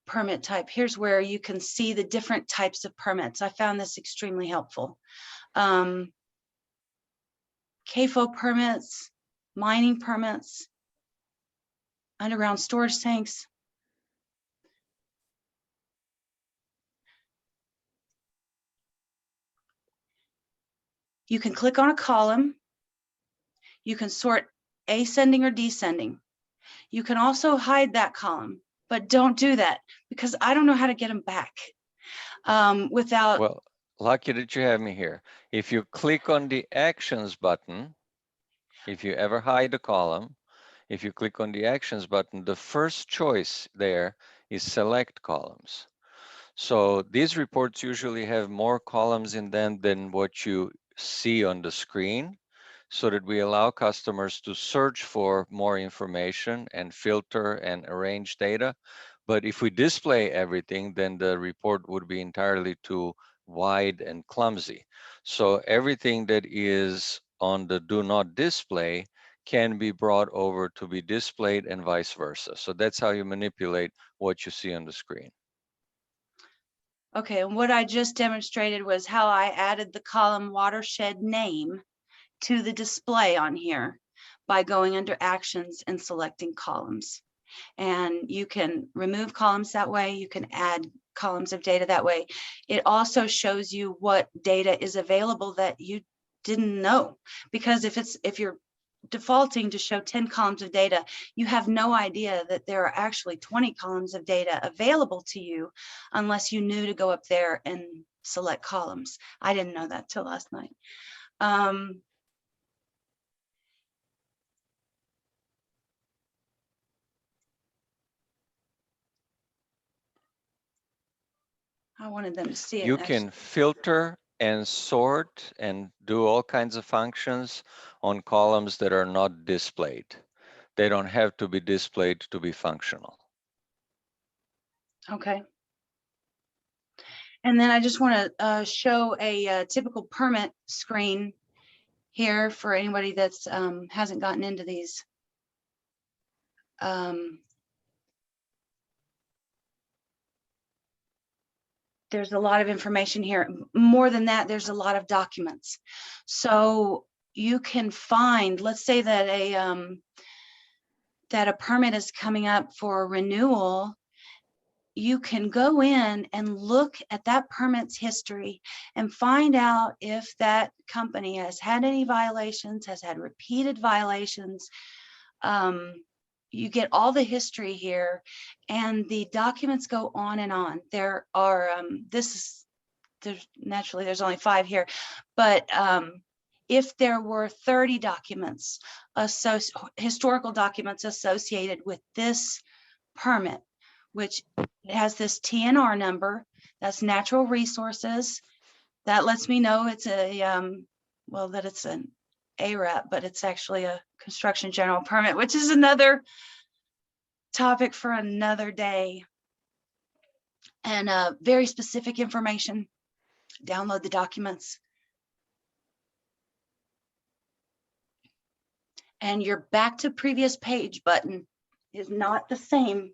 Speaker 1: Permit type, here's where you can see the different types of permits. I found this extremely helpful. CAFO permits, mining permits, underground storage tanks. You can click on a column. You can sort ascending or descending. You can also hide that column, but don't do that because I don't know how to get them back without.
Speaker 6: Well, lucky that you have me here. If you click on the actions button, if you ever hide a column, if you click on the actions button, the first choice there is select columns. So these reports usually have more columns in them than what you see on the screen, so that we allow customers to search for more information and filter and arrange data. But if we display everything, then the report would be entirely too wide and clumsy. So everything that is on the do not display can be brought over to be displayed and vice versa. So that's how you manipulate what you see on the screen.
Speaker 1: Okay, and what I just demonstrated was how I added the column watershed name to the display on here by going under actions and selecting columns. And you can remove columns that way. You can add columns of data that way. It also shows you what data is available that you didn't know, because if you're defaulting to show 10 columns of data, you have no idea that there are actually 20 columns of data available to you unless you knew to go up there and select columns. I didn't know that till last night. I wanted them to see it.
Speaker 6: You can filter and sort and do all kinds of functions on columns that are not displayed. They don't have to be displayed to be functional.
Speaker 1: Okay. And then I just want to show a typical permit screen here for anybody that's hasn't gotten into these. There's a lot of information here. More than that, there's a lot of documents. So you can find, let's say that a permit is coming up for renewal. You can go in and look at that permit's history and find out if that company has had any violations, has had repeated violations. You get all the history here, and the documents go on and on. There are, there's only 5 here, but if there were 30 documents, historical documents associated with this permit, which has this TNR number, that's natural resources, that lets me know it's well, that it's an ARAP, but it's actually a construction general permit, which is another topic for another day. And very specific information. Download the documents. And your back to previous page button is not the same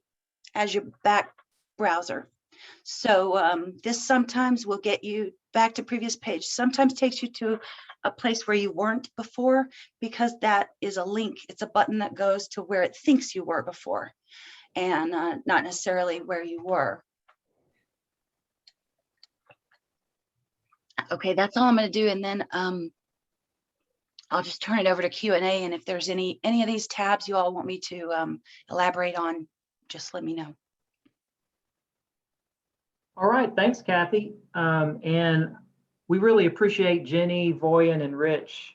Speaker 1: as your back browser. So this sometimes will get you back to previous page, sometimes takes you to a place where you weren't before, because that is a link. It's a button that goes to where it thinks you were before, and not necessarily where you were. Okay, that's all I'm going to do, and then I'll just turn it over to Q&A, and if there's any of these tabs you all want me to elaborate on, just let me know.
Speaker 3: All right, thanks, Kathy. And we really appreciate Jenny, Voyan, and Rich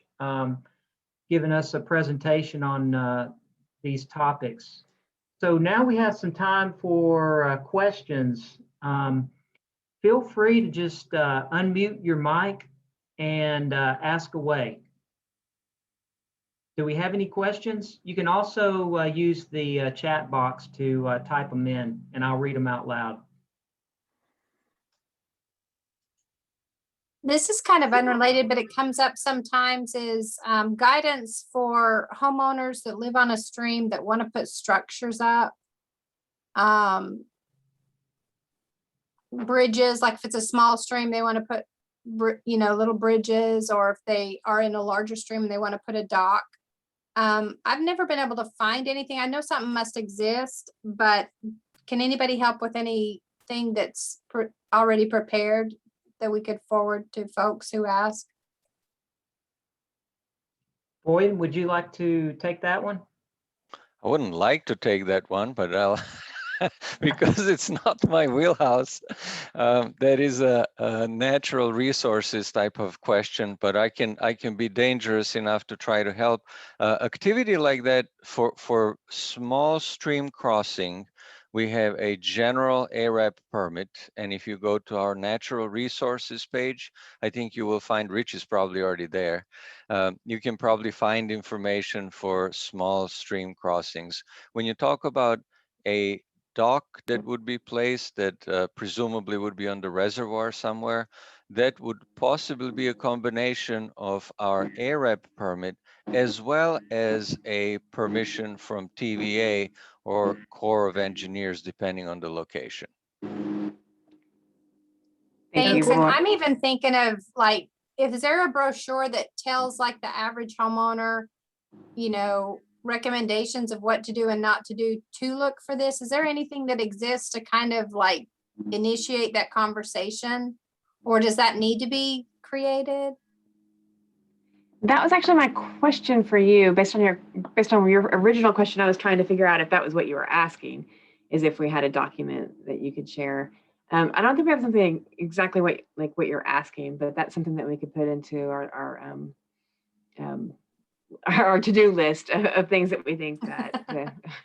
Speaker 3: giving us a presentation on these topics. So now we have some time for questions. Feel free to just unmute your mic and ask away. Do we have any questions? You can also use the chat box to type them in, and I'll read them out loud.
Speaker 5: This is kind of unrelated, but it comes up sometimes is guidance for homeowners that live on a stream that want to put structures up. Bridges, like if it's a small stream, they want to put, little bridges, or if they are in a larger stream and they want to put a dock. I've never been able to find anything. I know something must exist, but can anybody help with anything that's already prepared that we could forward to folks who ask?
Speaker 3: Boyd, would you like to take that one?
Speaker 6: I wouldn't like to take that one, but I'll because it's not my wheelhouse. That is a natural resources type of question, but I can be dangerous enough to try to help. Activity like that for small stream crossing, we have a general ARAP permit, and if you go to our natural resources page, I think you will find Rich is probably already there. You can probably find information for small stream crossings. When you talk about a dock that would be placed that presumably would be on the reservoir somewhere, that would possibly be a combination of our ARAP permit as well as a permission from TVA or Corps of Engineers, depending on the location.
Speaker 5: Thanks. And I'm even thinking of like, is there a brochure that tells like the average homeowner, recommendations of what to do and not to do to look for this? Is there anything that exists to kind of like initiate that conversation, or does that need to be created?
Speaker 4: That was actually my question for you, based on your original question. I was trying to figure out if that was what you were asking, is if we had a document that you could share. I don't think we have something exactly what you're asking, but that's something that we could put into our to-do list of things that we think that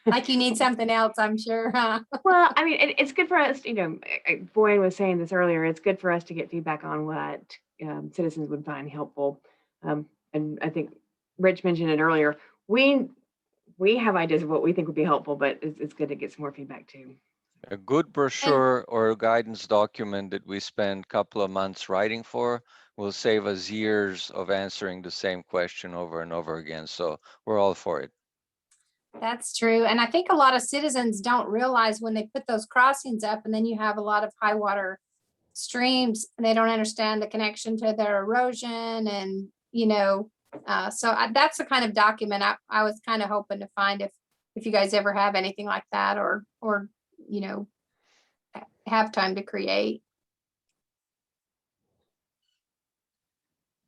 Speaker 5: like you need something else, I'm sure, huh?
Speaker 4: Well, I mean, it's good for us, Boyd was saying this earlier, it's good for us to get feedback on what citizens would find helpful. And I think Rich mentioned it earlier, we have ideas of what we think would be helpful, but it's good to get some more feedback too.
Speaker 6: A good brochure or a guidance document that we spend a couple of months writing for will save us years of answering the same question over and over again. So we're all for it.
Speaker 5: That's true. And I think a lot of citizens don't realize when they put those crossings up and then you have a lot of high water streams and they don't understand the connection to their erosion and, so that's the kind of document I was kind of hoping to find if you guys ever have anything like that or have time to create.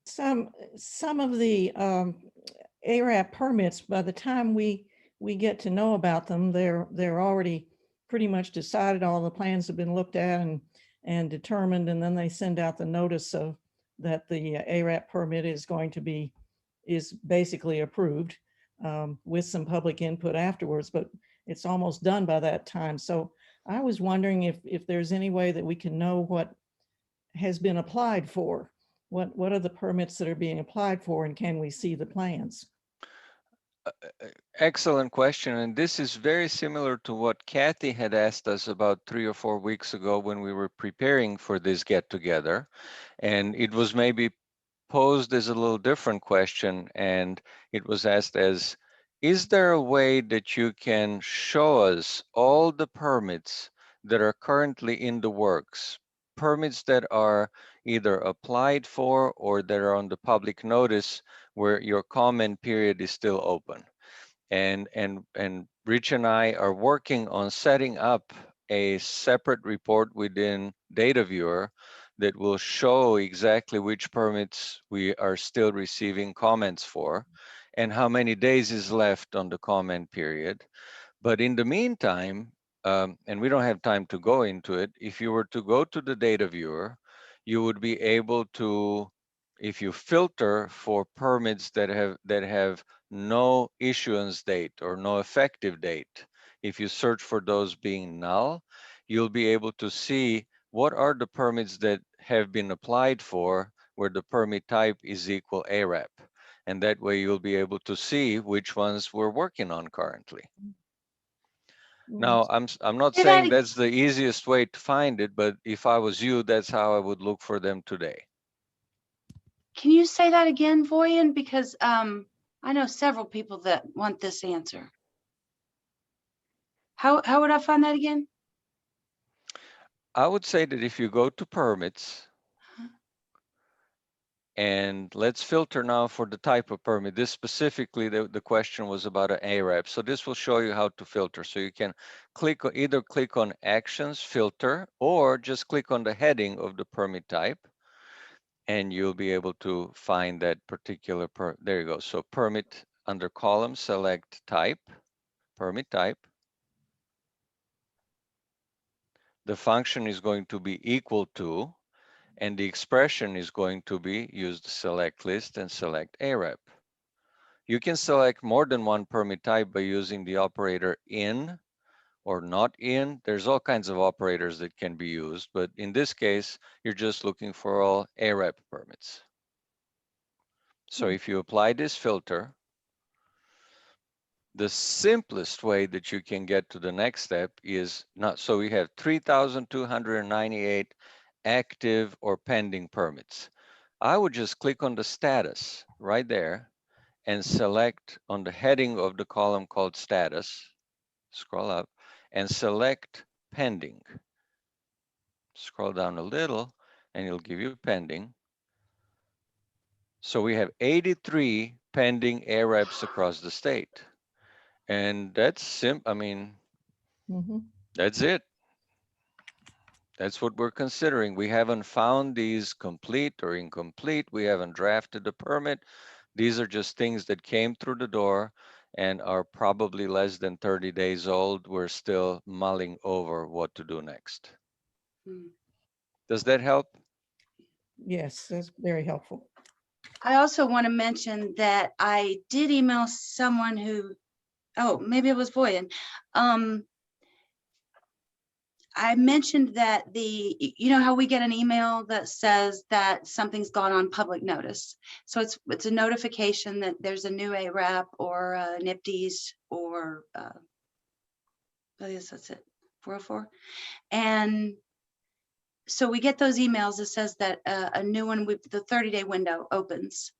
Speaker 8: Some of the ARAP permits, by the time we get to know about them, they're already pretty much decided. All the plans have been looked at and determined, and then they send out the notice of that the ARAP permit is basically approved with some public input afterwards, but it's almost done by that time. So I was wondering if there's any way that we can know what has been applied for. What are the permits that are being applied for, and can we see the plans?
Speaker 6: Excellent question. And this is very similar to what Kathy had asked us about 3 or 4 weeks ago when we were preparing for this get together. And it was maybe posed as a little different question. And it was asked as, is there a way that you can show us all the permits that are currently in the works? Permits that are either applied for or that are on the public notice where your comment period is still open. And Rich and I are working on setting up a separate report within Data Viewer that will show exactly which permits we are still receiving comments for and how many days is left on the comment period. But in the meantime, and we don't have time to go into it, if you were to go to the Data Viewer, you would be able to, if you filter for permits that have no issuance date or no effective date, if you search for those being null, you'll be able to see what are the permits that have been applied for where the permit type is equal ARAP. And that way you'll be able to see which ones we're working on currently. Now, I'm not
Speaker 1: Say that
Speaker 6: saying
Speaker 1: ag-
Speaker 6: that's the easiest way to find it, but if I was you, that's how I would look for them today.
Speaker 1: Can you say that again, Voyan? Because I know several people that want this answer. How would I find that again?
Speaker 6: I would say that if you go to permits, and let's filter now for the type of permit. This specifically, the question was about an ARAP. So this will show you how to filter. So you can either click on actions, filter, or just click on the heading of the permit type, and you'll be able to find that particular there you go. So permit under column, select type, permit type. The function is going to be equal to, and the expression is going to be use the select list and select ARAP. You can select more than one permit type by using the operator in or not in. There's all kinds of operators that can be used, but in this case, you're just looking for all ARAP permits. So if you apply this filter, the simplest way that you can get to the next step is not, so we have 3,298 active or pending permits. I would just click on the status right there and select on the heading of the column called status, scroll up and select pending. Scroll down a little and it'll give you pending. So we have 83 pending ARAPs across the state. And that's I mean, that's it. That's what we're considering. We haven't found these complete or incomplete. We haven't drafted the permit. These are just things that came through the door and are probably less than 30 days old. We're still mulling over what to do next.
Speaker 1: Hmm.
Speaker 6: Does that help?
Speaker 8: Yes, that's very helpful.
Speaker 1: I also want to mention that I did email someone who, oh, maybe it was Voyan. I mentioned that you know how we get an email that says that something's gone on public notice. So it's a notification that there's a new ARAP or NIPDs or I guess that's it, 404. And so we get those emails that says that a new one with the 30-day window opens.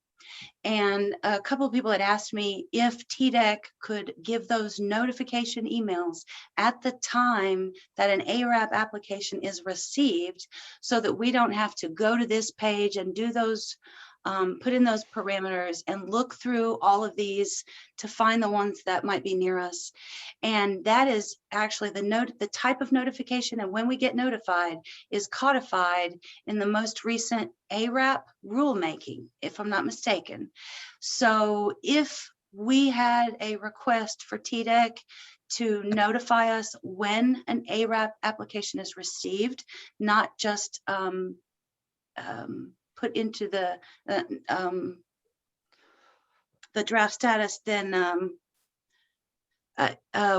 Speaker 1: And a couple of people had asked me if TDEC could give those notification emails at the time that an ARAP application is received so that we don't have to go to this page and do those, put in those parameters and look through all of these to find the ones that might be near us. And that is actually the type of notification, and when we get notified is codified in the most recent ARAP rulemaking, if I'm not mistaken. So if we had a request for TDEC to notify us when an ARAP application is received, not just put into the draft status, then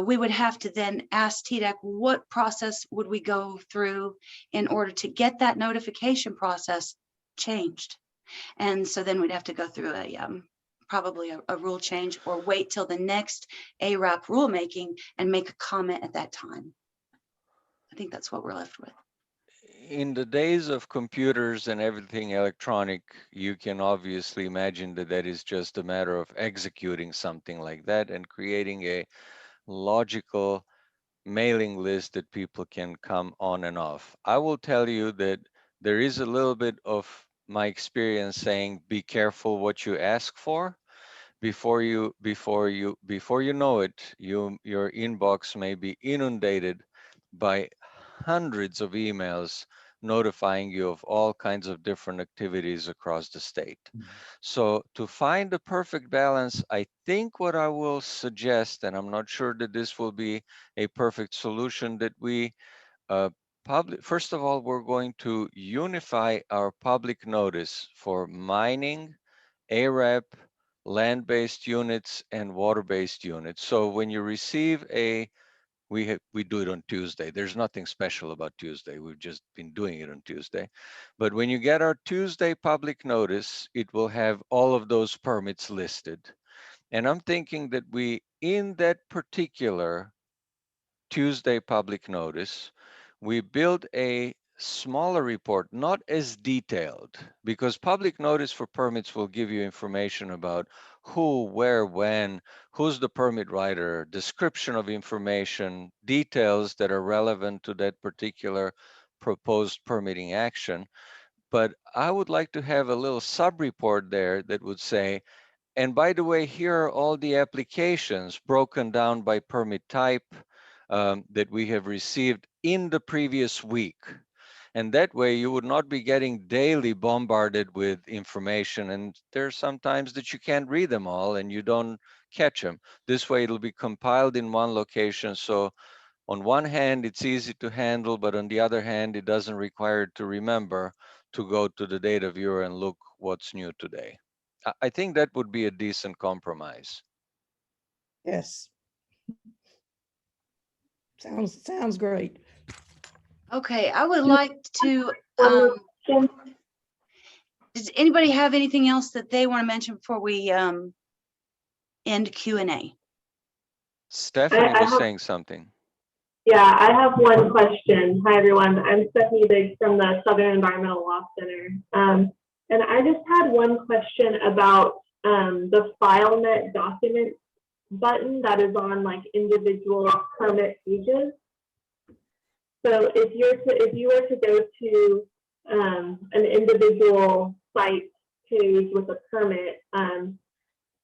Speaker 1: we would have to then ask TDEC what process would we go through in order to get that notification process changed. And so then we'd have to go through a probably a rule change or wait till the next ARAP rulemaking and make a comment at that time. I think that's what we're left with.
Speaker 6: In the days of computers and everything electronic, you can obviously imagine that that is just a matter of executing something like that and creating a logical mailing list that people can come on and off. I will tell you that there is a little bit of my experience saying, be careful what you ask for. Before you know it, your inbox may be inundated by hundreds of emails notifying you of all kinds of different activities across the state. So to find the perfect balance, I think what I will suggest, and I'm not sure that this will be a perfect solution, that we first of all, we're going to unify our public notice for mining, ARAP, land-based units, and water-based units. So when you receive a we do it on Tuesday. There's nothing special about Tuesday. We've just been doing it on Tuesday. But when you get our Tuesday public notice, it will have all of those permits listed. And I'm thinking that we, in that particular Tuesday public notice, we build a smaller report, not as detailed, because public notice for permits will give you information about who, where, when, who's the permit writer, description of information, details that are relevant to that particular proposed permitting action. But I would like to have a little sub-report there that would say, and by the way, here are all the applications broken down by permit type that we have received in the previous week. And that way you would not be getting daily bombarded with information. And there's sometimes that you can't read them all and you don't catch them. This way it'll be compiled in one location. So on one hand, it's easy to handle, but on the other hand, it doesn't require to remember to go to the data viewer and look what's new today. I think that would be a decent compromise.
Speaker 8: Yes. Sounds great.
Speaker 1: Okay, I would like to, does anybody have anything else that they want to mention before we end Q&A?
Speaker 6: Stephanie was saying something.
Speaker 9: Yeah, I have one question. Hi, everyone. I'm Stephanie Biggs from the Southern Environmental Law Center. And I just had one question about the FileNet document button that is on like individual permit pages. So if you were to go to an individual site page with a permit,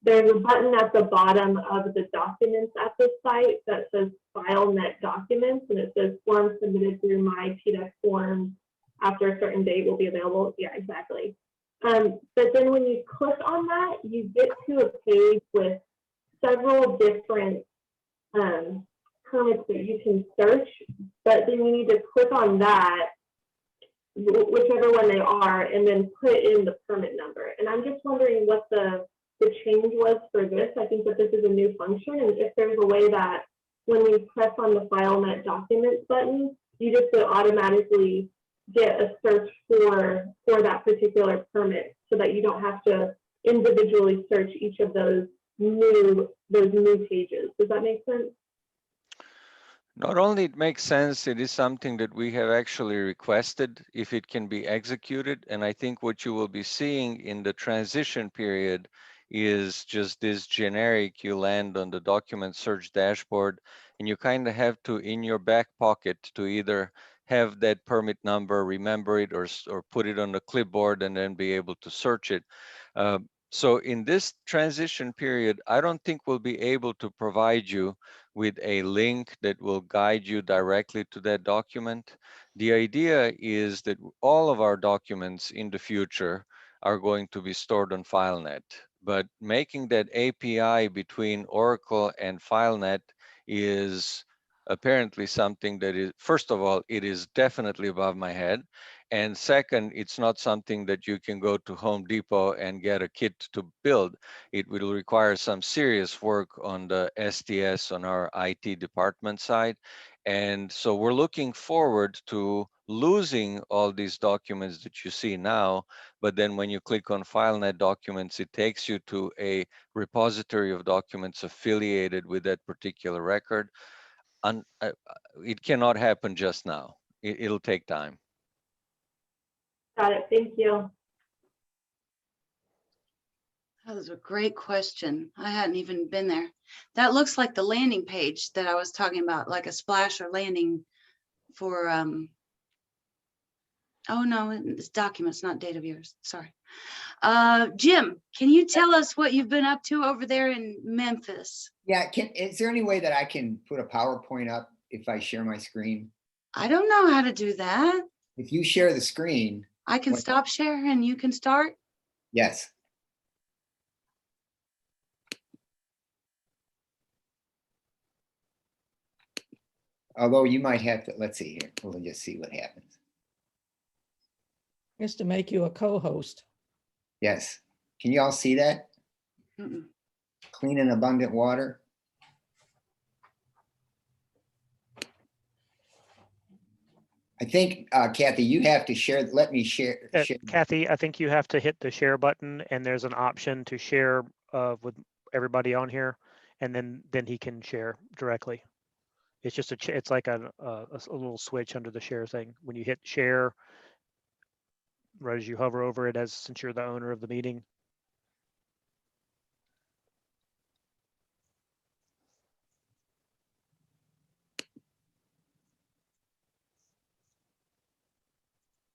Speaker 9: there's a button at the bottom of the documents at the site that says FileNet Documents, and it says forms submitted through my TDEC form after a certain date will be available. Yeah, exactly. But then when you click on that, you get to a page with several different permits that you can search, but then you need to click on that, whichever one they are, and then put in the permit number. And I'm just wondering what the change was for this. I think that this is a new function, and if there's a way that when we press on the FileNet Documents button, you just automatically get a search for that particular permit, so that you don't have to individually search each of those new pages. Does that make sense?
Speaker 6: Not only it makes sense, it is something that we have actually requested if it can be executed. And I think what you will be seeing in the transition period is just this generic, you land on the document search dashboard and you kind of have to, in your back pocket, to either have that permit number, remember it, or put it on the clipboard and then be able to search it. So in this transition period, I don't think we'll be able to provide you with a link that will guide you directly to that document. The idea is that all of our documents in the future are going to be stored on FileNet, but making that API between Oracle and FileNet is apparently something that is, first of all, it is definitely above my head. And second, it's not something that you can go to Home Depot and get a kit to build. It will require some serious work on the STS, on our IT department side. And so we're looking forward to losing all these documents that you see now. But then when you click on FileNet Documents, it takes you to a repository of documents affiliated with that particular record. It cannot happen just now. It'll take time.
Speaker 9: Got it. Thank you.
Speaker 1: That was a great question. I hadn't even been there. That looks like the landing page that I was talking about, like a splash or landing for, oh no, it's documents, not data viewers. Sorry. Jim, can you tell us what you've been up to over there in Memphis?
Speaker 2: Yeah, is there any way that I can put a PowerPoint up if I share my screen?
Speaker 1: I don't know how to do that.
Speaker 2: If you share the screen.
Speaker 1: I can stop sharing and you can start?
Speaker 2: Yes. Although you might have to, let's see here. We'll just see what happens.
Speaker 8: Just to make you a co-host.
Speaker 2: Yes. Can you all see that?
Speaker 1: Mm-mm.
Speaker 2: Clean and abundant water. I think, Kathy, you have to share, let me share.
Speaker 7: Kathy, I think you have to hit the share button and there's an option to share with everybody on here, and then he can share directly. It's just it's like a little switch under the share thing. When you hit share, right as you hover over it, as since you're the owner of the meeting.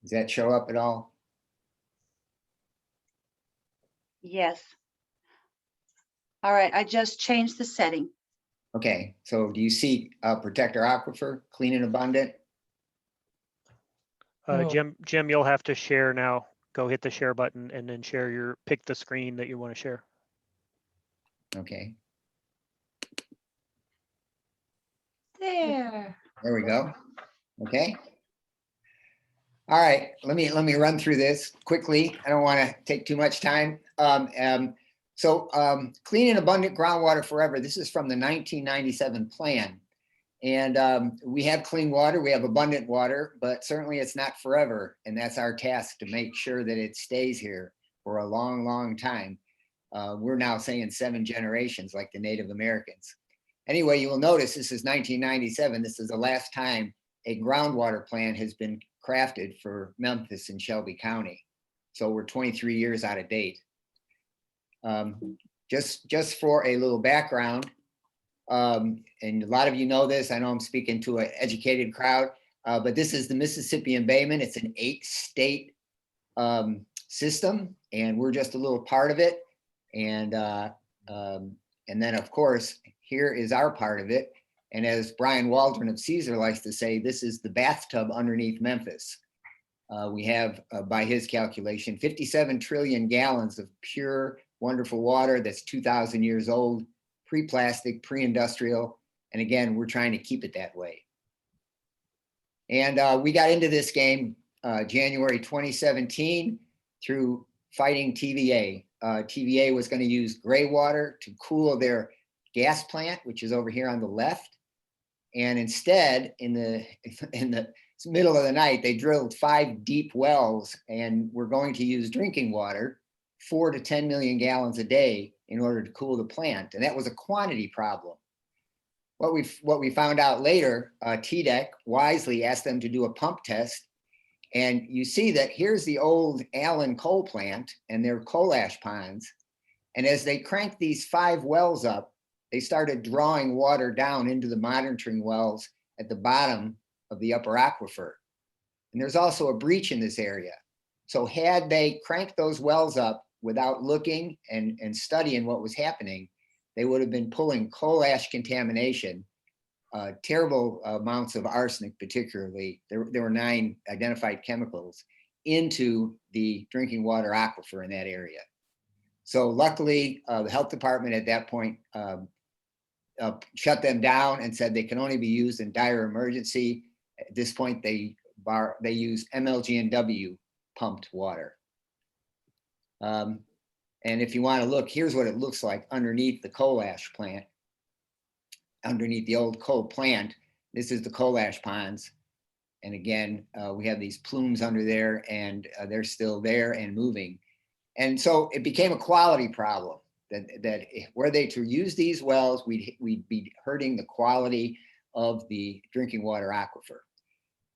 Speaker 2: Does that show up at all?
Speaker 1: Yes. All right, I just changed the setting.
Speaker 2: Okay, so do you see protect our aquifer, clean and abundant?
Speaker 8: Oh.
Speaker 7: Jim, you'll have to share now. Go hit the share button and then pick the screen that you want to share.
Speaker 2: Okay,
Speaker 1: There.
Speaker 2: there we go. Okay. All right, let me run through this quickly. I don't want to take too much time. Clean and abundant groundwater forever. This is from the 1997 plan. And we have clean water, we have abundant water, but certainly it's not forever. And that's our task, to make sure that it stays here for a long, long time. We're now saying 7 generations, like the Native Americans. Anyway, you will notice this is 1997. This is the last time a groundwater plan has been crafted for Memphis and Shelby County. So we're 23 years out of date. Just for a little background, and a lot of you know this, I know I'm speaking to an educated crowd, but this is the Mississippi embayment. It's an 8-state system, and we're just a little part of it. And then, of course, here is our part of it. And as Brian Waldron of Caesar likes to say, this is the bathtub underneath Memphis. We have, by his calculation, 57 trillion gallons of pure, wonderful water that's 2,000 years old, pre-plastic, pre-industrial. And again, we're trying to keep it that way. And we got into this game January 2017 through fighting TVA. TVA was going to use gray water to cool their gas plant, which is over here on the left. And instead, in the middle of the night, they drilled 5 deep wells and were going to use drinking water, 4 to 10 million gallons a day, in order to cool the plant. And that was a quantity problem. What we found out later, TDEC wisely asked them to do a pump test. And you see that here's the old Allen coal plant and their coal ash ponds. And as they cranked these 5 wells up, they started drawing water down into the monitoring wells at the bottom of the upper aquifer. And there's also a breach in this area. So had they cranked those wells up without looking and studying what was happening, they would have been pulling coal ash contamination, terrible amounts of arsenic particularly. There were 9 identified chemicals into the drinking water aquifer in that area. So luckily, the health department at that point shut them down and said they can only be used in dire emergency. At this point, they use MLG&W pumped water. And if you want to look, here's what it looks like underneath the coal ash plant, underneath the old coal plant. This is the coal ash ponds. And again, we have these plumes under there, and they're still there and moving. And so it became a quality problem that were they to use these wells, we'd be hurting the quality of the drinking water aquifer.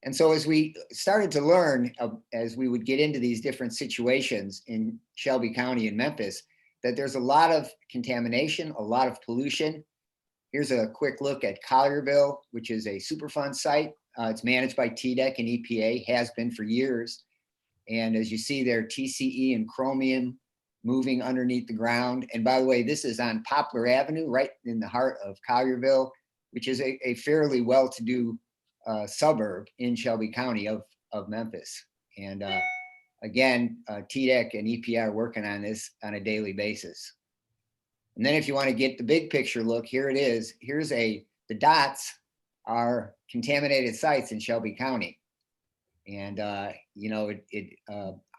Speaker 2: And so as we started to learn, as we would get into these different situations in Shelby County and Memphis, that there's a lot of contamination, a lot of pollution. Here's a quick look at Collierville, which is a Superfund site. It's managed by TDEC and EPA, has been for years. And as you see there, TCE and chromium moving underneath the ground. And by the way, this is on Poplar Avenue, right in the heart of Collierville, which is a fairly well-to-do suburb in Shelby County of Memphis. And again, TDEC and EPA are working on this on a daily basis. And then if you want to get the big picture look, here it is. Here's the dots are contaminated sites in Shelby County. And you know,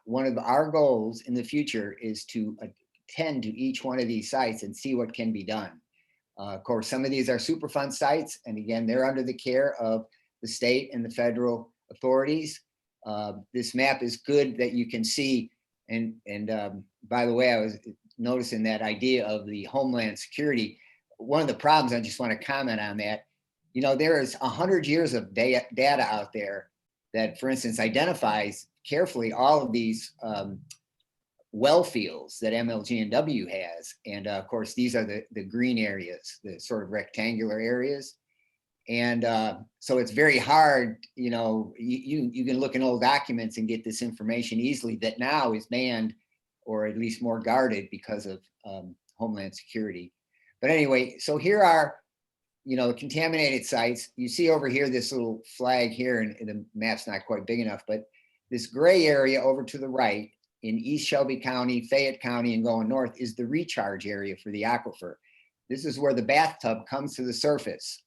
Speaker 2: one of our goals in the future is to attend to each one of these sites and see what can be done. Of course, some of these are Superfund sites, and again, they're under the care of the state and the federal authorities. This map is good that you can see. And by the way, I was noticing that idea of the Homeland Security. One of the problems, I just want to comment on that. You know, there is 100 years of data out there that, for instance, identifies carefully all of these well fields that MLG&W has. And of course, these are the green areas, the sort of rectangular areas. And so it's very hard, you know, you can look in old documents and get this information easily that now is banned or at least more guarded because of Homeland Security. But anyway, so here are, you know, contaminated sites. You see over here, this little flag here, and the map's not quite big enough, but this gray area over to the right in East Shelby County, Fayette County, and going north is the recharge area for the aquifer. This is where the bathtub comes to the surface.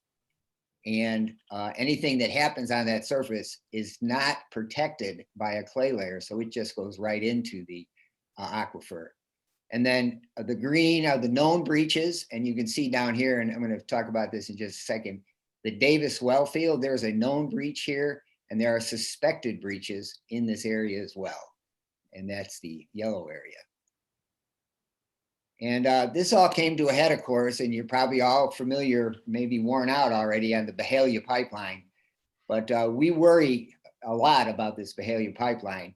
Speaker 2: And anything that happens on that surface is not protected by a clay layer. So it just goes right into the aquifer. And then the green are the known breaches. And you can see down here, and I'm going to talk about this in just a second, the Davis well field, there's a known breach here, and there are suspected breaches in this area as well. And that's the yellow area. And this all came to a head, of course, and you're probably all familiar, maybe worn out already on the Behalian Pipeline. But we worry a lot about this Behalian Pipeline.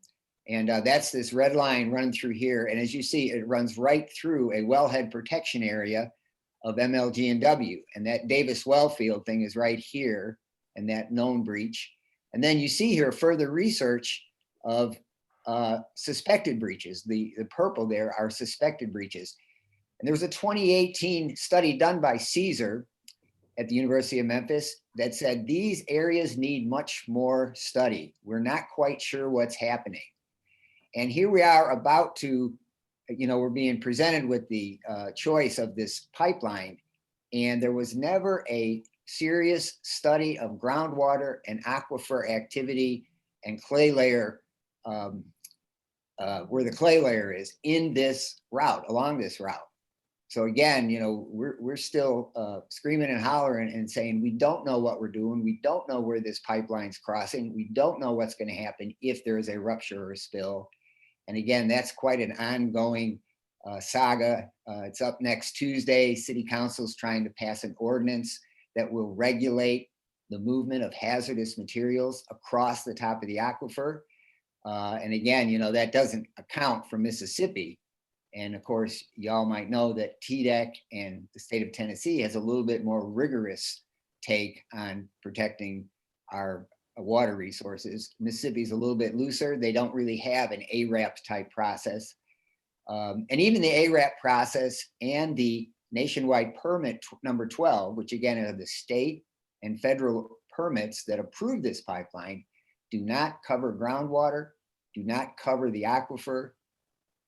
Speaker 2: And that's this red line running through here. And as you see, it runs right through a wellhead protection area of MLG&W. And that Davis well field thing is right here, and that known breach. And then you see here further research of suspected breaches. The purple there are suspected breaches. And there was a 2018 study done by Caesar at the University of Memphis that said these areas need much more study. We're not quite sure what's happening. And here we are about to, you know, we're being presented with the choice of this pipeline. And there was never a serious study of groundwater and aquifer activity and clay layer, where the clay layer is in this route, along this route. So again, you know, we're still screaming and hollering and saying, we don't know what we're doing. We don't know where this pipeline's crossing. We don't know what's going to happen if there is a rupture or a spill. And again, that's quite an ongoing saga. It's up next Tuesday. City Council's trying to pass an ordinance that will regulate the movement of hazardous materials across the top of the aquifer. And again, you know, that doesn't account for Mississippi. And of course, y'all might know that TDEC and the state of Tennessee has a little bit more rigorous take on protecting our water resources. Mississippi's a little bit looser. They don't really have an ARAP type process. And even the ARAP process and the nationwide permit number 12, which again are the state and federal permits that approve this pipeline, do not cover groundwater, do not cover the aquifer,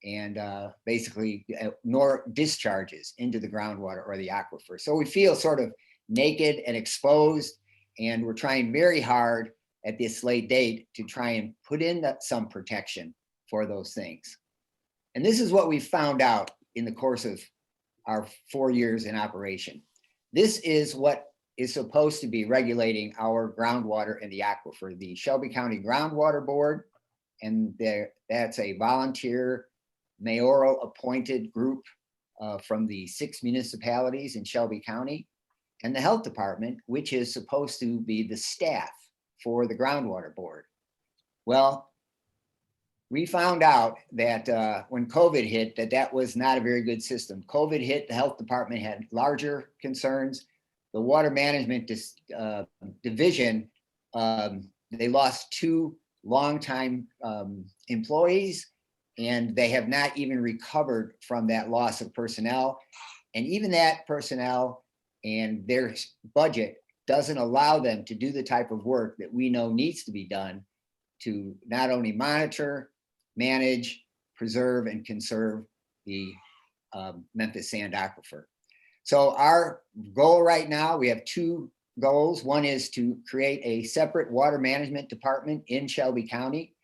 Speaker 2: and basically nor discharges into the groundwater or the aquifer. So we feel sort of naked and exposed, and we're trying very hard at this late date to try and put in some protection for those things. And this is what we found out in the course of our 4 years in operation. This is what is supposed to be regulating our groundwater and the aquifer, the Shelby County Groundwater Board, and that's a volunteer mayoral appointed group from the 6 municipalities in Shelby County, and the health department, which is supposed to be the staff for the groundwater board. Well, we found out that when COVID hit, that was not a very good system. COVID hit, the health department had larger concerns. The water management division, they lost 2 longtime employees, and they have not even recovered from that loss of personnel. And even that personnel and their budget doesn't allow them to do the type of work that we know needs to be done to not only monitor, manage, preserve, and conserve the Memphis sand aquifer. So our goal right now, we have 2 goals. One is to create a separate water management department in Shelby County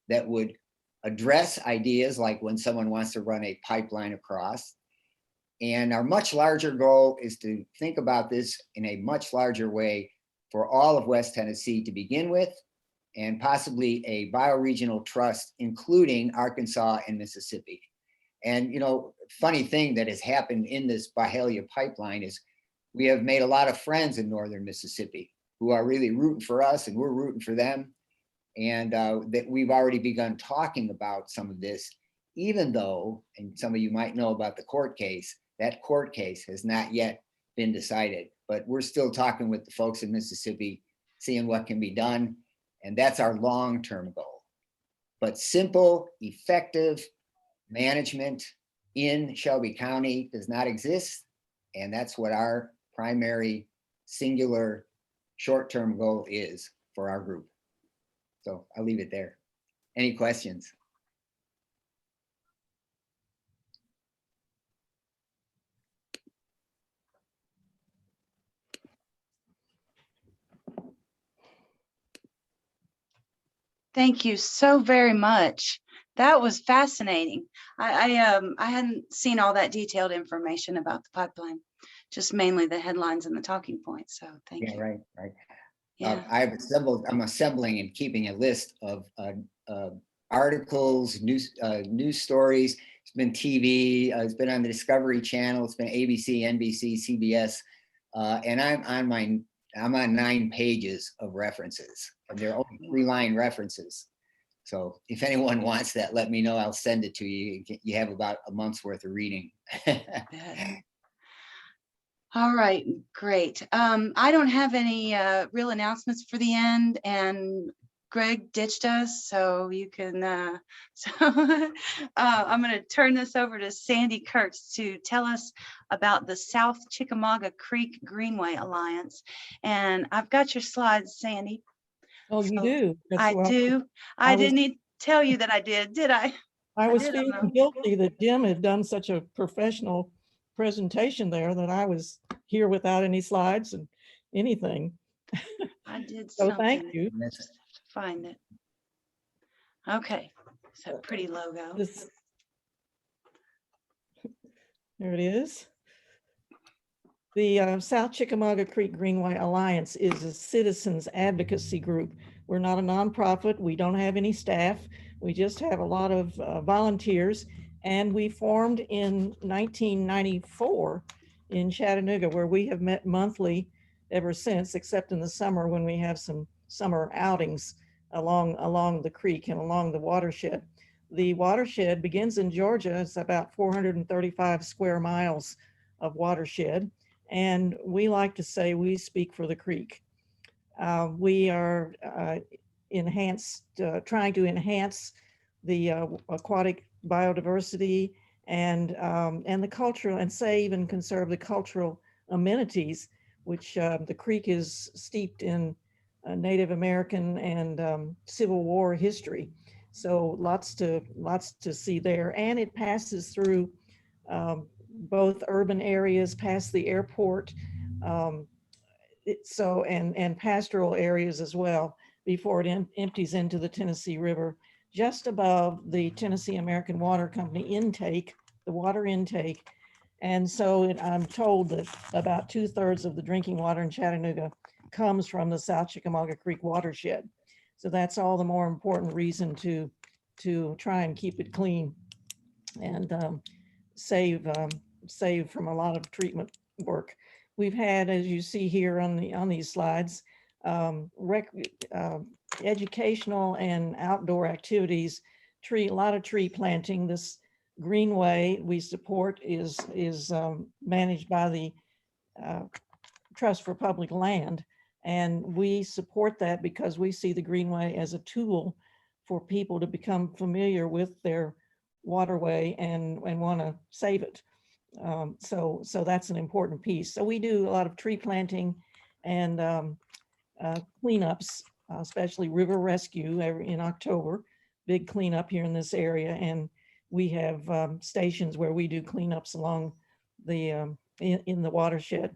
Speaker 2: that would address ideas like when someone wants to run a pipeline across. And our much larger goal is to think about this in a much larger way for all of West Tennessee to begin with, and possibly a bioregional trust, including Arkansas and Mississippi. And, you know, funny thing that has happened in this Behalian Pipeline is we have made a lot of friends in northern Mississippi who are really rooting for us, and we're rooting for them. And that we've already begun talking about some of this, even though, and some of you might know about the court case, that court case has not yet been decided, but we're still talking with the folks in Mississippi, seeing what can be done. And that's our long-term goal. But simple, effective management in Shelby County does not exist. And that's what our primary singular short-term goal is for our group. So I'll leave it there. Any questions?
Speaker 1: Thank you so very much. That was fascinating. I hadn't seen all that detailed information about the pipeline, just mainly the headlines and the talking points. So thank
Speaker 2: Yeah,
Speaker 1: you.
Speaker 2: right.
Speaker 1: Yeah.
Speaker 2: I'm assembling and keeping a list of articles, news stories. It's been TV, it's been on the Discovery Channel, it's been ABC, NBC, CBS, and I'm on 9 pages of references, and they're only 3-line references. So if anyone wants that, let me know. I'll send it to you. You have about a month's worth of reading.
Speaker 1: All right, great. I don't have any real announcements for the end, and Greg ditched us, so you can. I'm going to turn this over to Sandy Kurtz to tell us about the South Chickamauga Creek Greenway Alliance. And I've got your slides, Sandy.
Speaker 8: Oh, you do?
Speaker 1: I do. I didn't need to tell you that I did I?
Speaker 8: I was feeling guilty that Jim had done such a professional presentation there that I was here without any slides and anything.
Speaker 1: I did
Speaker 8: So
Speaker 1: something.
Speaker 8: thank you.
Speaker 1: Just have to find it. Okay, so pretty logo.
Speaker 8: There it is. The South Chickamauga Creek Greenway Alliance is a citizens advocacy group. We're not a nonprofit. We don't have any staff. We just have a lot of volunteers. And we formed in 1994 in Chattanooga, where we have met monthly ever since, except in the summer when we have some summer outings along the creek and along the watershed. The watershed begins in Georgia. It's about 435 square miles of watershed. And we like to say we speak for the creek. We are trying to enhance the aquatic biodiversity and the cultural, and save and conserve the cultural amenities, which the creek is steeped in Native American and Civil War history. So lots to see there. And it passes through both urban areas, past the airport, and pastoral areas as well, before it empties into the Tennessee River, just above the Tennessee American Water Company intake, the water intake. And so I'm told that about 2/3 of the drinking water in Chattanooga comes from the South Chickamauga Creek watershed. So that's all the more important reason to try and keep it clean and save from a lot of treatment work. We've had, as you see here on these slides, educational and outdoor activities, a lot of tree planting. This Greenway we support is managed by the Trust for Public Land, and we support that because we see the Greenway as a tool for people to become familiar with their waterway and want to save it. So that's an important piece. So we do a lot of tree planting and cleanups, especially river rescue in October, big cleanup here in this area. And we have stations where we do cleanups along the in the watershed.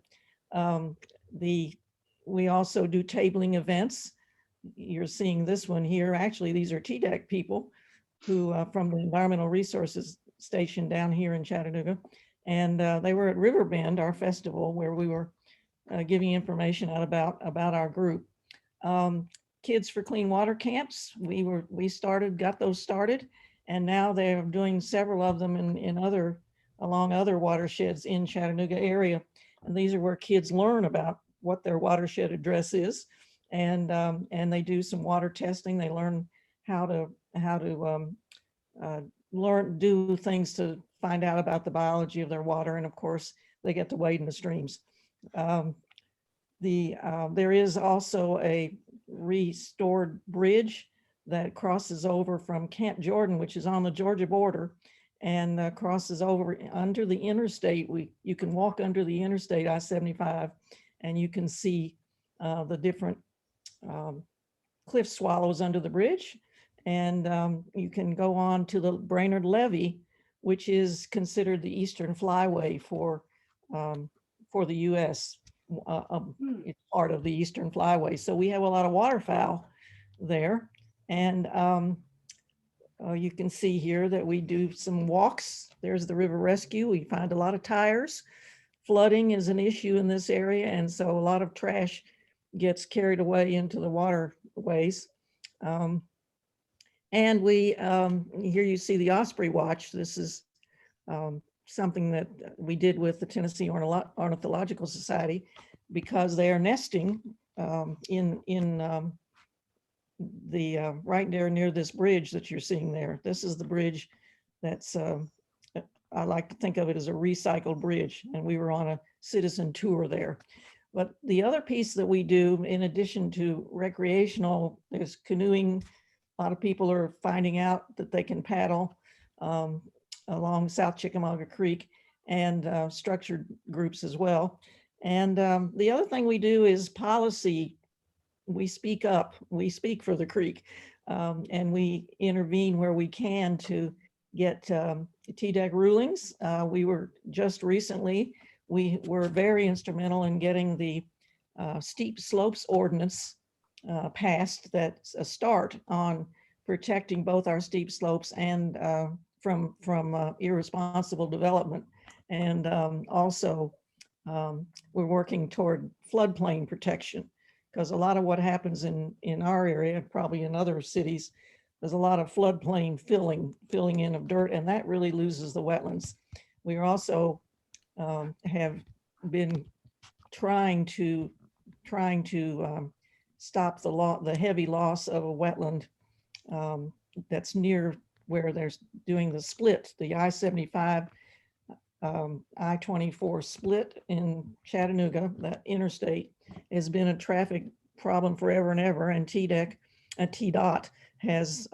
Speaker 8: We also do tabling events. You're seeing this one here. Actually, these are TDEC people who from the Environmental Resources Station down here in Chattanooga. And they were at Riverbend, our festival, where we were giving information out about our group. Kids for Clean Water camps. Got those started, and now they're doing several of them along other watersheds in Chattanooga area. And these are where kids learn about what their watershed address is. And they do some water testing. They learn how to do things to find out about the biology of their water. And of course, they get to wade in the streams. There is also a restored bridge that crosses over from Camp Jordan, which is on the Georgia border, and crosses over under the interstate. You can walk under the interstate I-75, and you can see the different cliff swallows under the bridge. And you can go on to the Brainerd Levee, which is considered the Eastern Flyway for the U.S. It's part of the Eastern Flyway. So we have a lot of waterfowl there. And you can see here that we do some walks. There's the river rescue. We find a lot of tires. Flooding is an issue in this area. And so a lot of trash gets carried away into the waterways. And here you see the Osprey Watch. This is something that we did with the Tennessee Ornithological Society, because they are nesting right there near this bridge that you're seeing there. This is the bridge that's, I like to think of it as a recycled bridge, and we were on a citizen tour there. But the other piece that we do, in addition to recreational, there's canoeing. A lot of people are finding out that they can paddle along South Chickamauga Creek, and structured groups as well. And the other thing we do is policy. We speak up, we speak for the creek, and we intervene where we can to get TDEC rulings. We were just recently, we were very instrumental in getting the steep slopes ordinance passed. That's a start on protecting both our steep slopes and from irresponsible development. And also we're working toward floodplain protection, because a lot of what happens in our area, probably in other cities, there's a lot of floodplain filling in of dirt, and that really loses the wetlands. We also have been trying to stop the heavy loss of a wetland that's near where they're doing the split, the I-75, I-24 split in Chattanooga. That interstate has been a traffic problem forever and ever, and TDOT has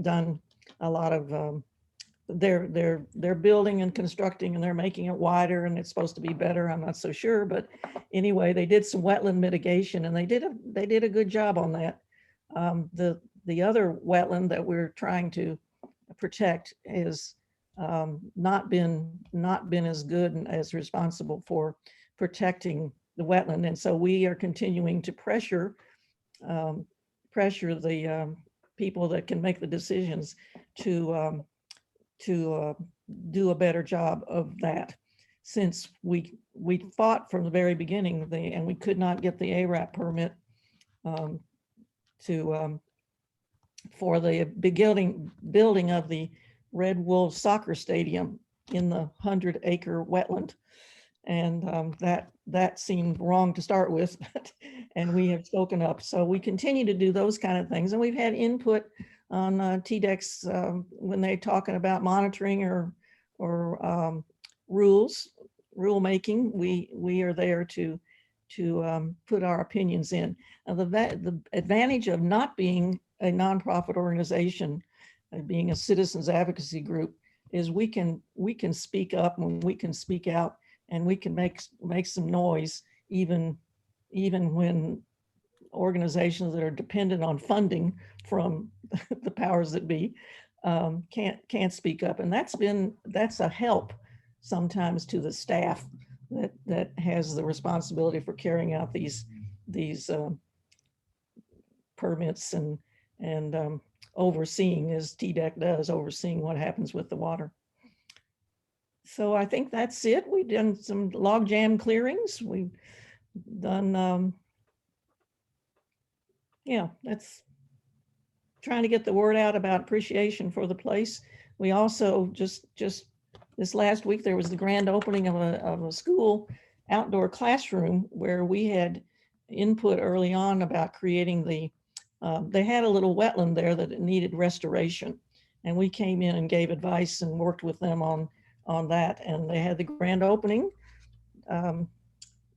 Speaker 8: done a lot of, they're building and constructing, and they're making it wider, and it's supposed to be better. I'm not so sure, but anyway, they did some wetland mitigation, and they did a good job on that. The other wetland that we're trying to protect is not been as good and as responsible for protecting the wetland, and so we are continuing to pressure the people that can make the decisions to do a better job of that. Since we fought from the very beginning, and we could not get the ARAP permit for the building of the Red Wolves soccer stadium in the 100-acre wetland. And that seemed wrong to start with, and we have spoken up. So we continue to do those kind of things. And we've had input on TDEC's when they're talking about monitoring or rulemaking. We are there to put our opinions in. Now, the advantage of not being a nonprofit organization, being a citizens advocacy group, is we can speak up and we can speak out, and we can make some noise even when organizations that are dependent on funding from the powers that be can't speak up. And that's a help sometimes to the staff that has the responsibility for carrying out these permits and overseeing, as TDEC does, overseeing what happens with the water. So I think that's it. We've done some log jam clearings. We've done yeah, that's trying to get the word out about appreciation for the place. We also just this last week, there was the grand opening of a school outdoor classroom where we had input early on about creating they had a little wetland there that it needed restoration. And we came in and gave advice and worked with them on that. And they had the grand opening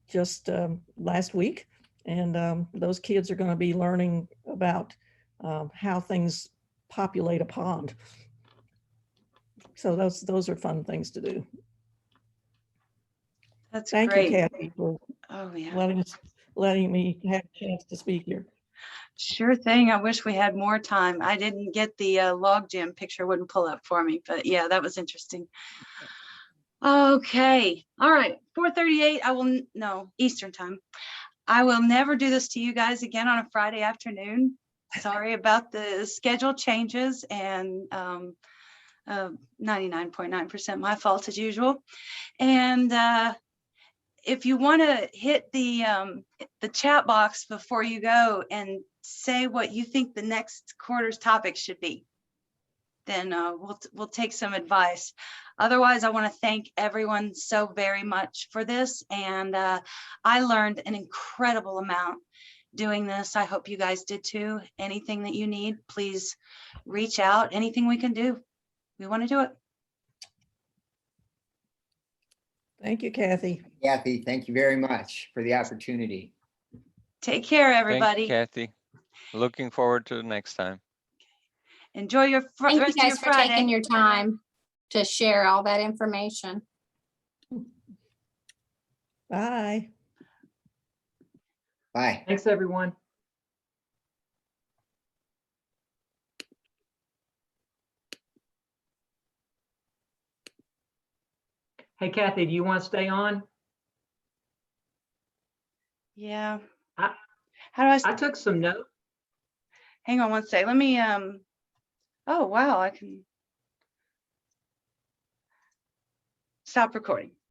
Speaker 8: just last week. And those kids are going to be learning about how things populate a pond. So those are fun things to do.
Speaker 1: That's
Speaker 8: Thank
Speaker 1: great.
Speaker 8: you, Kathy, for
Speaker 1: Oh, yeah.
Speaker 8: letting me have a chance to speak here.
Speaker 1: Sure thing. I wish we had more time. I didn't get the log jam picture, wouldn't pull up for me, but yeah, that was interesting. Okay. All right. 4:38. No, Eastern time. I will never do this to you guys again on a Friday afternoon. Sorry about the schedule changes, and 99.9% my fault as usual. And if you want to hit the chat box before you go and say what you think the next quarter's topic should be, then we'll take some advice. Otherwise, I want to thank everyone so very much for this. And I learned an incredible amount doing this. I hope you guys did too. Anything that you need, please reach out. Anything we can do, we want to do it.
Speaker 8: Thank you, Kathy.
Speaker 2: Kathy, thank you very much for the opportunity.
Speaker 1: Take care,
Speaker 6: Thank
Speaker 1: everybody.
Speaker 6: you, Kathy. Looking forward to the next time.
Speaker 1: Enjoy your
Speaker 5: Thank you
Speaker 1: rest of your
Speaker 5: guys for taking
Speaker 1: Friday.
Speaker 5: your time to share all that information.
Speaker 8: Bye.
Speaker 2: Bye.
Speaker 3: Thanks, everyone. Hey, Kathy, do you want to stay on?
Speaker 1: Yeah.
Speaker 3: I-
Speaker 1: How do
Speaker 3: I took some notes.
Speaker 1: hang on one sec. Let me, oh, wow, I can stop recording.